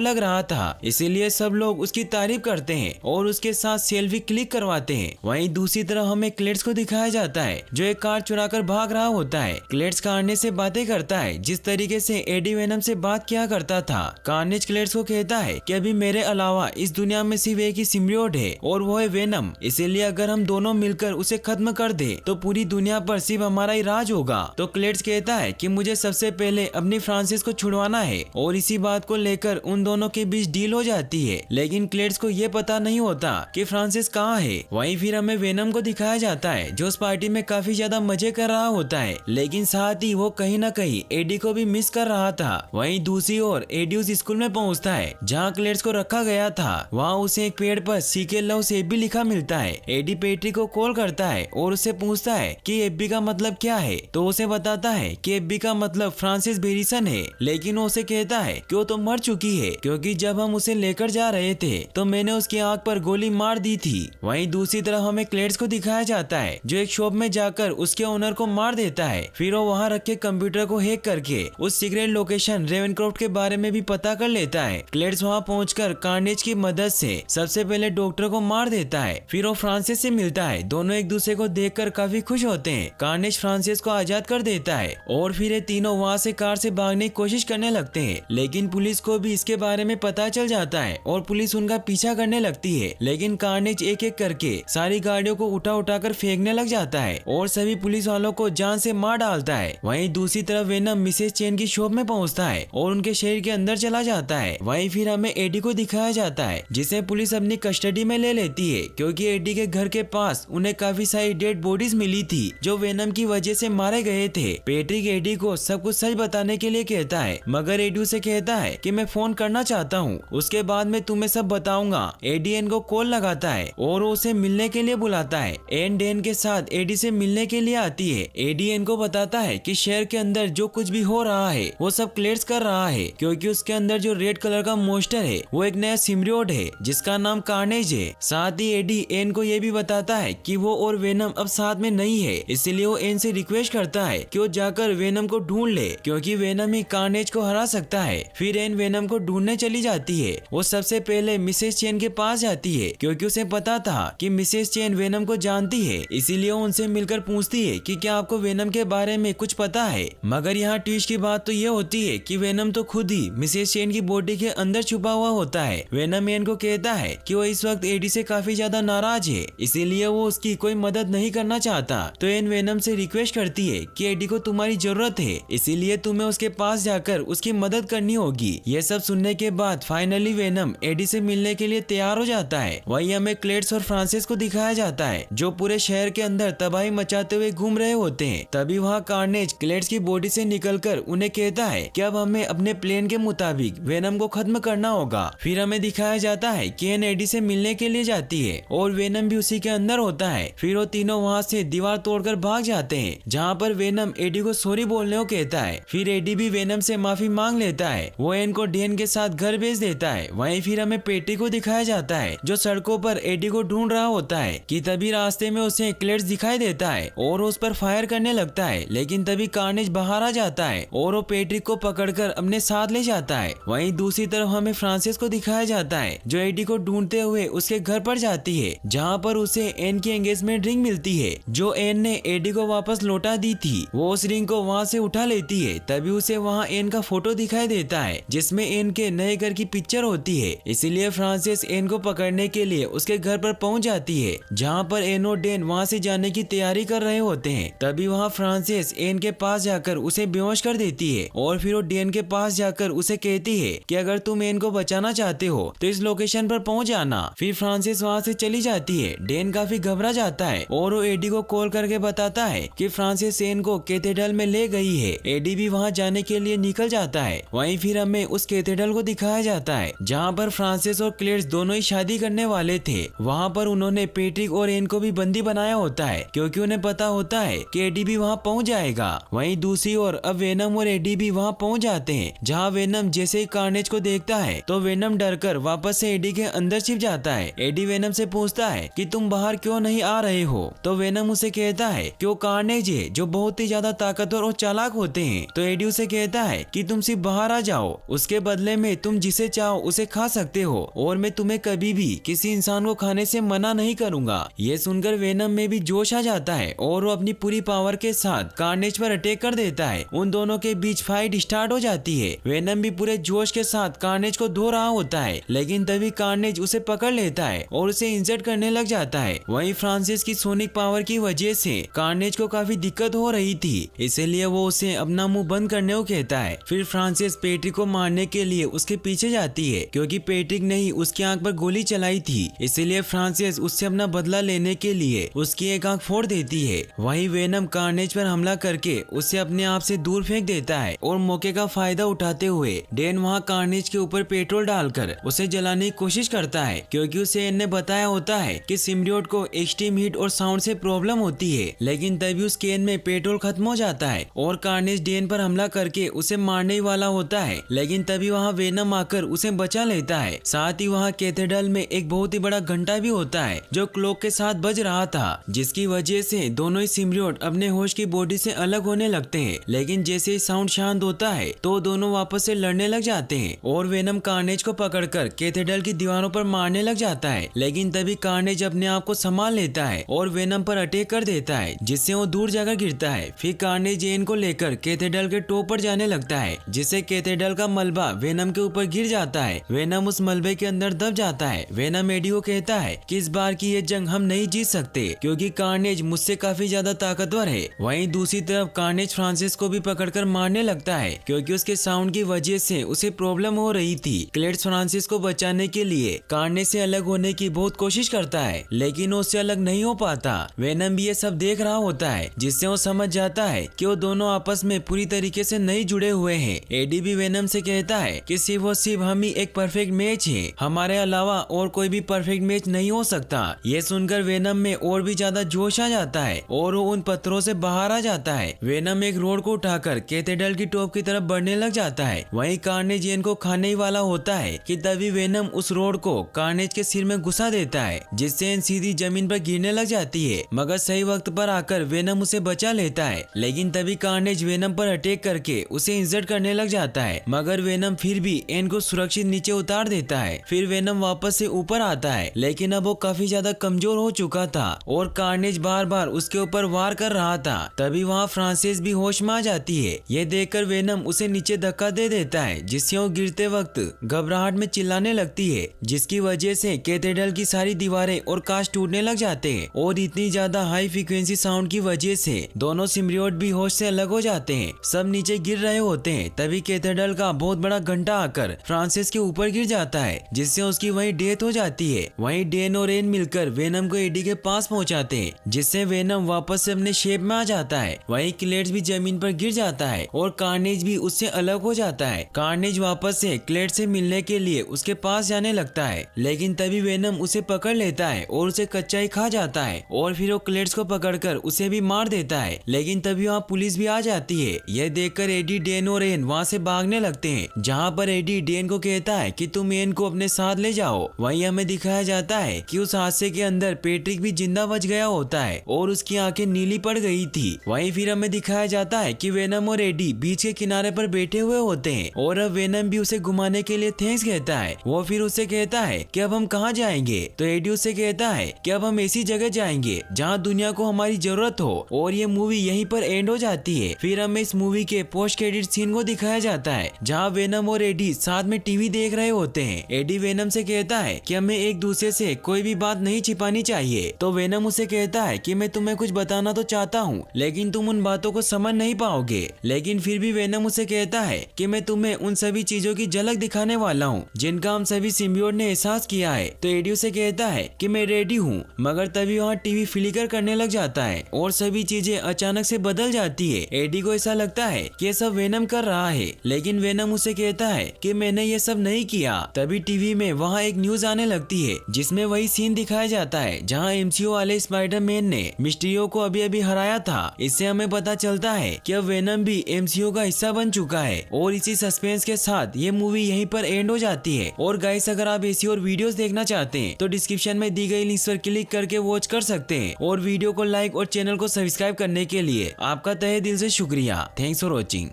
लग रहा था, इसीलिए सब लोग उसकी तारीफ करते हैं और उसके साथ सेल्फी क्लिक करवाते हैं। वहीं दूसरी तरफ हमें क्लेड्स को दिखाया जाता है जो एक कार चुराकर भाग रहा होता है। क्लेड्स कार्नेज से बातें करता है जिस तरीके से एडी वेनम से बात किया करता था। कार्नेज क्लेड्स को कहता है कि अभी मेरे अलावा इस दुनिया में सिर्फ एक ही सिम्बियोट है और वो है वेनम, इसीलिए अगर हम दोनों मिलकर उसे खत्म कर दे तो पूरी दुनिया पर सिर्फ हमारा ही राज होगा। तो क्लेड्स कहता है कि मुझे सबसे पहले अपनी फ्रांसिस को छुड़वाना है और इसी बात को लेकर उन दोनों के बीच डील हो जाती है, लेकिन क्लेड्स को ये पता नहीं होता कि फ्रांसिस कहाँ है। वहीं फिर हमें वेनम को दिखाया जाता है जो उस पार्टी में काफी ज्यादा मजे कर रहा होता है, लेकिन साथ ही वो कहीं न कहीं एडी को भी मिस कर रहा था। वहीं दूसरी ओर एडी उस स्कूल में पहुंचता है जहां क्लेड्स को रखा गया था। वहां उसे एक पेड़ पर सीके लव से भी लिखा मिलता है। एडी पेट्री को कॉल करता है और उससे पूछता है कि एब्बी का मतलब क्या है, तो उसे बताता है कि एब्बी का मतलब फ्रांसिस बेरिसन है, लेकिन वो उसे कहता है कि वो तो मर चुकी है क्योंकि जब हम उसे लेकर जा रहे थे तो मैंने उसकी आंख पर गोली मार दी थी। वहीं दूसरी तरफ हमें क्लेड्स को दिखाया जाता है जो एक शॉप में जाकर उसके ओनर को मार देता है। फिर वो वहाँ रखे कंप्यूटर को हैक करके उस सीक्रेट लोकेशन रेवेनक्रॉफ्ट के बारे में भी पता कर लेता है। क्लेड्स वहाँ पहुंचकर कार्नेज की मदद से सबसे पहले डॉक्टर को मार देता है। फिर वो फ्रांसिस से मिलता है। दोनों एक दूसरे को देखकर काफी खुश होते हैं। कार्नेज फ्रांसिस को आजाद कर देता है और फिर ये तीनों वहाँ से कार से भागने की कोशिश करने लगते हैं, लेकिन पुलिस को भी इसके बारे में पता चल जाता है और पुलिस उनका पीछा करने लगती है। लेकिन कार्नेज एक एक करके सारी गाड़ियों को उठा कर फेंकने लग जाता है और सभी पुलिस वालों को जान से मार डालता है। वहीं दूसरी तरफ वेनम मिसेस चेन की शॉप में पहुंचता है और उनके शहर के अंदर चला जाता है। वहीं फिर हमें एडी को दिखाया जाता है जिसे पुलिस अपनी कस्टडी में ले लेती है क्योंकि एडी के घर के पास उन्हें काफी सारी डेड बॉडीज मिली थी जो वेनम की वजह से मारे गए थे। पैट्रिक एडी को सब कुछ सच बताने के लिए कहता है, मगर एडी उसे कहता है कि मैं फोन करना चाहता हूँ, उसके बाद मैं तुम्हें सब बताऊंगा। एडी एन को कॉल लगाता है और उसे मिलने के लिए बुलाता है। एन डेन के साथ एडी से मिलने के लिए आती है। एडी एन को बताता है कि शहर के अंदर जो कुछ भी हो रहा है वो सब क्लेड्स कर रहा है क्योंकि उसके अंदर जो रेड कलर का मोस्टर है वो एक नया सिम्बियोट है जिसका नाम कार्नेज है। साथ ही एडी एन को ये भी बताता है कि वो और वेनम अब साथ में नहीं है, इसलिए वो एन से रिक्वेस्ट करता है कि वो जाकर वेनम को ढूंढ ले क्योंकि वेनम ही कार्नेज को हरा सकता है। फिर एन वेनम को ढूंढने चली जाती है। वो सबसे पहले मिसेस चेन के पास जाती है क्योंकि उसे पता था कि मिसेस चेन वेनम को जानती है, इसीलिए वो उनसे मिलकर पूछती है कि क्या आपको वेनम के बारे में कुछ पता है। मगर यहाँ ट्विस्ट की बात तो ये होती है कि वेनम तो खुद ही मिसेस चेन की बॉडी के अंदर छुपा हुआ होता है। वेनम एन को कहता है कि वो इस वक्त एडी से काफी ज्यादा नाराज है, इसीलिए वो उसकी कोई मदद नहीं करना चाहता। तो एन वेनम से रिक्वेस्ट करती है कि एडी को तुम्हारी जरूरत है, इसीलिए तुम्हें उसके पास जाकर उसकी मदद करनी होगी। ये सब सुनने के बाद फाइनली वेनम एडी से मिलने के लिए तैयार हो जाता है। वहीं हमें क्लेड्स और फ्रांसिस को दिखाया जाता है जो पूरे शहर के अंदर तबाही मचाते हुए घूम रहे होते हैं। तभी वहाँ कार्नेज क्लेड्स की बॉडी से निकलकर उन्हें कहता है कि अब हमें अपने प्लान के मुताबिक वेनम को खत्म करना होगा। फिर हमें दिखाया जाता है कि एन एडी से मिलने के लिए जाती है और वेनम भी उसी के अंदर होता है। फिर वो तीनों वहाँ से दीवार तोड़कर भाग जाते हैं जहाँ पर वेनम एडी को सॉरी बोलने को कहता है। फिर एडी भी वेनम से माफी मांग लेता है। वो एन को डेन के साथ घर भेज देता है। वहीं फिर हमें पेटी को दिखाया जाता है जो सड़कों पर एडी को ढूंढ रहा होता है कि तभी रास्ते में उसे क्लेड्स दिखाई देता है और उस पर फायर करने लगता है, लेकिन तभी कार्नेज बाहर आ जाता है और वो पेट्रिक को पकड़कर अपने साथ ले जाता है। वहीं दूसरी तरफ हमें फ्रांसिस को दिखाया जाता है जो एडी को ढूंढते हुए उसके घर पर जाती है जहाँ पर उसे एन की एंगेजमेंट रिंग मिलती है जो एन ने एडी को वापस लौटा दी थी। वो उस रिंग को वहाँ से उठा लेती है। तभी उसे वहाँ एन का फोटो दिखाई देता है जिसमें एन के नए घर की पिक्चर होती है, इसीलिए फ्रांसिस एन को पकड़ने के लिए उसके घर पर पहुंच जाती है जहां पर एन और डेन वहां से जाने की तैयारी कर रहे होते हैं। तभी वहां फ्रांसिस एन के पास जाकर उसे बेहोश कर देती है और फिर वो डेन के पास जाकर उसे कहती है कि अगर तुम एन को बचाना चाहते हो तो इस लोकेशन पर पहुंच जाना। फिर फ्रांसिस वहां से चली जाती है। डेन काफी घबरा जाता है और वो एडी को कॉल करके बताता है कि फ्रांसिस एन को कैथेड्रल में ले गई है। एडी भी वहां जाने के लिए निकल जाता है। वहीं फिर हमें उस कैथेड्रल को दिखाया जाता है जहाँ पर फ्रांसिस और क्लेड्स दोनों ही शादी करने वाले थे। वहाँ पर उन्होंने पैट्रिक और एन को भी बंदी बनाया होता है क्योंकि उन्हें पता होता है कि एडी भी वहाँ पहुँच जाएगा। वहीं दूसरी ओर अब वेनम और एडी भी वहाँ पहुँच जाते हैं जहाँ वेनम जैसे ही कार्नेज को देखता है तो वेनम डरकर वापस से एडी के अंदर छिप जाता है। एडी वेनम से पूछता है कि तुम बाहर क्यों नहीं आ रहे हो। तो वेनम उसे कहता है कि वो कार्नेज है जो बहुत ही ज्यादा ताकतवर और चालाक होते हैं। तो एडी उसे कहता है कि तुम सिर्फ बाहर आ जाओ, उसके बदले में तुम जिसे चाहो उसे खा सकते हो और मैं तुम्हें कभी भी किसी इंसान को खाने से मना नहीं करूंगा। ये सुनकर वेनम में भी जोश आ जाता है और वो अपनी पूरी पावर के साथ कार्नेज पर अटैक कर देता है। उन दोनों के बीच फाइट स्टार्ट हो जाती है। वेनम भी पूरे जोश के साथ कार्नेज को धो रहा होता है, लेकिन तभी कार्नेज उसे पकड़ लेता है और उसे इंजर्ड करने लग जाता है। वहीं फ्रांसिस की सोनिक पावर की वजह से कार्नेज को काफी दिक्कत हो रही थी, इसलिए वो उसे अपना मुंह बंद करने को कहता है। फिर फ्रांसिस पैट्रिक को मारने के लिए उसके पीछे जाती है, क्योंकि पैट्रिक ने ही उसकी आंख पर गोली चलाई थी, इसलिए फ्रांसिस उससे अपना बदला लेने के लिए उसकी एक आंख फोड़ देती है। वहीं वेनम कार्नेज पर हमला करके उसे अपने आप से दूर फेंक देता है और मौके का फायदा उठाते हुए डेन वहां कार्नेज के ऊपर पेट्रोल डालकर उसे जलाने की कोशिश करता है, क्योंकि उसे इन्हें बताया होता है कि सिम्बियोट को एक्सट्रीम हीट और साउंड से प्रॉब्लम होती है। लेकिन तभी उस कैन में पेट्रोल खत्म हो जाता है और कार्नेज डेन पर हमला करके उसे मारने ही वाला होता है, लेकिन तभी वहाँ वेनम आकर उसे बचा लेता है। साथ ही वहाँ कैथेड्रल में एक बहुत ही बड़ा घंटा भी होता है जो क्लॉक के साथ बज रहा था, जिसकी वजह से दोनों ही सिम्बियोट अपने होश की बॉडी से अलग होने लगते हैं। लेकिन जैसे ही साउंड शांत होता है तो दोनों वापस से लड़ने लग जाते हैं और वेनम कार्नेज को पकड़कर कैथेड्रल की दीवारों पर मारने लग जाता है। लेकिन तभी कार्नेज अपने आप को संभाल लेता है और वेनम पर अटैक कर देता है, जिससे वो दूर जाकर गिरता है। फिर कार्नेज जेन को लेकर कैथेड्रल के टॉप पर जाने लगता है, जिससे कैथेड्रल का मलबा वेनम के ऊपर गिर जाता है। वेनम उस मलबे के अंदर दब जाता है। वेनम एडी को कहता है कि इस बार की ये जंग हम नहीं जीत सकते, क्योंकि कार्नेज मुझसे काफी ज्यादा ताकतवर है। वहीं दूसरी तरफ कार्नेज फ्रांसिस को भी पकड़कर मारने लगता है, क्योंकि उसके साउंड की वजह से उसे प्रॉब्लम हो रही थी। क्लेड्स फ्रांसिस को बचाने के लिए कार्नेज से अलग होने की बहुत कोशिश करता है, लेकिन वो उससे अलग नहीं हो पाता। वेनम भी ये सब देख रहा होता है, जिससे वो समझ जाता है कि वो दोनों आपस में पूरी तरीके से नहीं जुड़े हुए हैं। एडी भी वेनम से कहता है कि सिर्फ और सिर्फ हम ही एक परफेक्ट मैच है, हमारे अलावा और कोई भी परफेक्ट मैच नहीं हो सकता। ये सुनकर वेनम में और भी ज्यादा जोश आ जाता है और वो उन पत्थरों से बाहर आ जाता है। वेनम एक रोड को उठाकर कैथेड्रल की टॉप की तरफ बढ़ने लग जाता है। वहीं कार्नेज जेन को खाने ही वाला होता है कि तभी वेनम उस रोड को कार्नेज के सिर में घुसा देता है, जिससे सीधी जमीन पर गिरने लग जाती है। मगर सही वक्त पर आकर वेनम उसे बचा लेता है, लेकिन तभी कार्नेज वेनम पर अटैक करके उसे इंजर्ड करने लग जाता है। मगर वेनम फिर भी एन को सुरक्षित नीचे उतार देता है। फिर वेनम वापस से ऊपर आता है, लेकिन अब वो काफी ज्यादा कमजोर हो चुका था और कार्नेज बार बार उसके ऊपर वार कर रहा था। तभी वहाँ फ्रांसिस भी होश में आ जाती है। ये देखकर वेनम उसे नीचे धक्का दे देता है, जिससे वो गिरते वक्त घबराहट में चिल्लाने लगती है, जिसकी वजह से कैथेड्रल की सारी दीवारें और कांच टूटने लग जाते हैं। और इतनी ज्यादा हाई फ्रीक्वेंसी साउंड की वजह से दोनों सिम्बियोट भी होश से अलग हो जाते हैं। सब नीचे गिर रहे होते हैं। तभी कैथेड्रल का बहुत बड़ा घंटा आकर फ्रांसिस के ऊपर गिर जाता है, जिससे उसकी वहीं डेथ हो जाती है। वहीं डेन और एन मिलकर वेनम को एडी के पास पहुंचाते हैं, जिससे वेनम वापस से अपने शेप में आ जाता है। वहीं क्लेड्स भी जमीन पर गिर जाता है और कार्नेज भी उससे अलग हो जाता है। कार्नेज वापस से क्लेड से मिलने के लिए उसके पास जाने लगता है, लेकिन तभी वेनम उसे पकड़ लेता है और उसे कच्चा ही खा जाता है और फिर वो क्लेड्स को पकड़कर उसे भी मार देता है। लेकिन तभी वहाँ पुलिस भी आ जाती है। यह देखकर एडी, डेन और एन वहाँ से भागने लगते हैं, जहाँ पर एडी डेन को कहता है कि तुम एन को अपने साथ ले जाओ। वहीं हमें दिखाया जाता है कि उस हादसे के अंदर पैट्रिक भी जिंदा बच गया होता है और उसकी आंखें नीली पड़ गई थी। वहीं फिर हमें दिखाया जाता है कि वेनम और एडी बीच के किनारे पर बैठे हुए होते हैं और अब वेनम भी उसे घुमाने के लिए थैंक्स कहता है। वो फिर उसे कहता है कि अब हम कहाँ जाएंगे, तो एडी उससे कहता है कि अब हम ऐसी जगह जाएंगे जहाँ दुनिया को हमारी जरूरत हो। और ये मूवी यहीं पर एंड हो जाती है। फिर हमें इस मूवी के पोस्ट क्रेडिट सीन को दिखाया जाता है, जहाँ वेनम और एडी साथ में टीवी देख रहे होते हैं। एडी वेनम से कहता है कि हमें एक दूसरे से कोई भी बात नहीं छिपानी चाहिए। तो वेनम उसे कहता है कि मैं तुम्हें कुछ बताना तो चाहता हूँ, लेकिन तुम उन बातों को समझ नहीं पाओगे। लेकिन फिर भी वेनम उसे कहता है कि मैं तुम्हें उन सभी चीजों की झलक दिखाने वाला हूँ जिनका हम सभी सिम्बियोट ने एहसास किया है। तो एडी उसे कहता है कि मैं रेडी हूँ। मगर तभी वहाँ टीवी फ्लिकर करने लग जाता है और सभी चीजें अचानक से बदल जाती है। एडी को ऐसा लगता है कि ये सब वेनम कर रहा है, लेकिन वेनम उसे कहता है कि मैंने ये सब नहीं किया। तभी टीवी में वहाँ एक न्यूज आने लगती है, जिसमें वही सीन दिखाया जाता है जहाँ एमसीयू वाले स्पाइडरमैन ने मिस्टीरियो को अभी अभी हराया था। इससे हमें पता चलता है कि अब वेनम भी एमसीयू का हिस्सा बन चुका है। और इसी सस्पेंस के साथ ये मूवी यहीं पर एंड हो जाती है। और गाइस, अगर आप ऐसी और वीडियोस देखना चाहते हैं तो डिस्क्रिप्शन में दी गई लिंक्स पर क्लिक करके वो वॉच कर सकते हैं। और वीडियो को लाइक और चैनल को सब्सक्राइब करने के लिए आपका तहे दिल से शुक्रिया। Thanks for watching.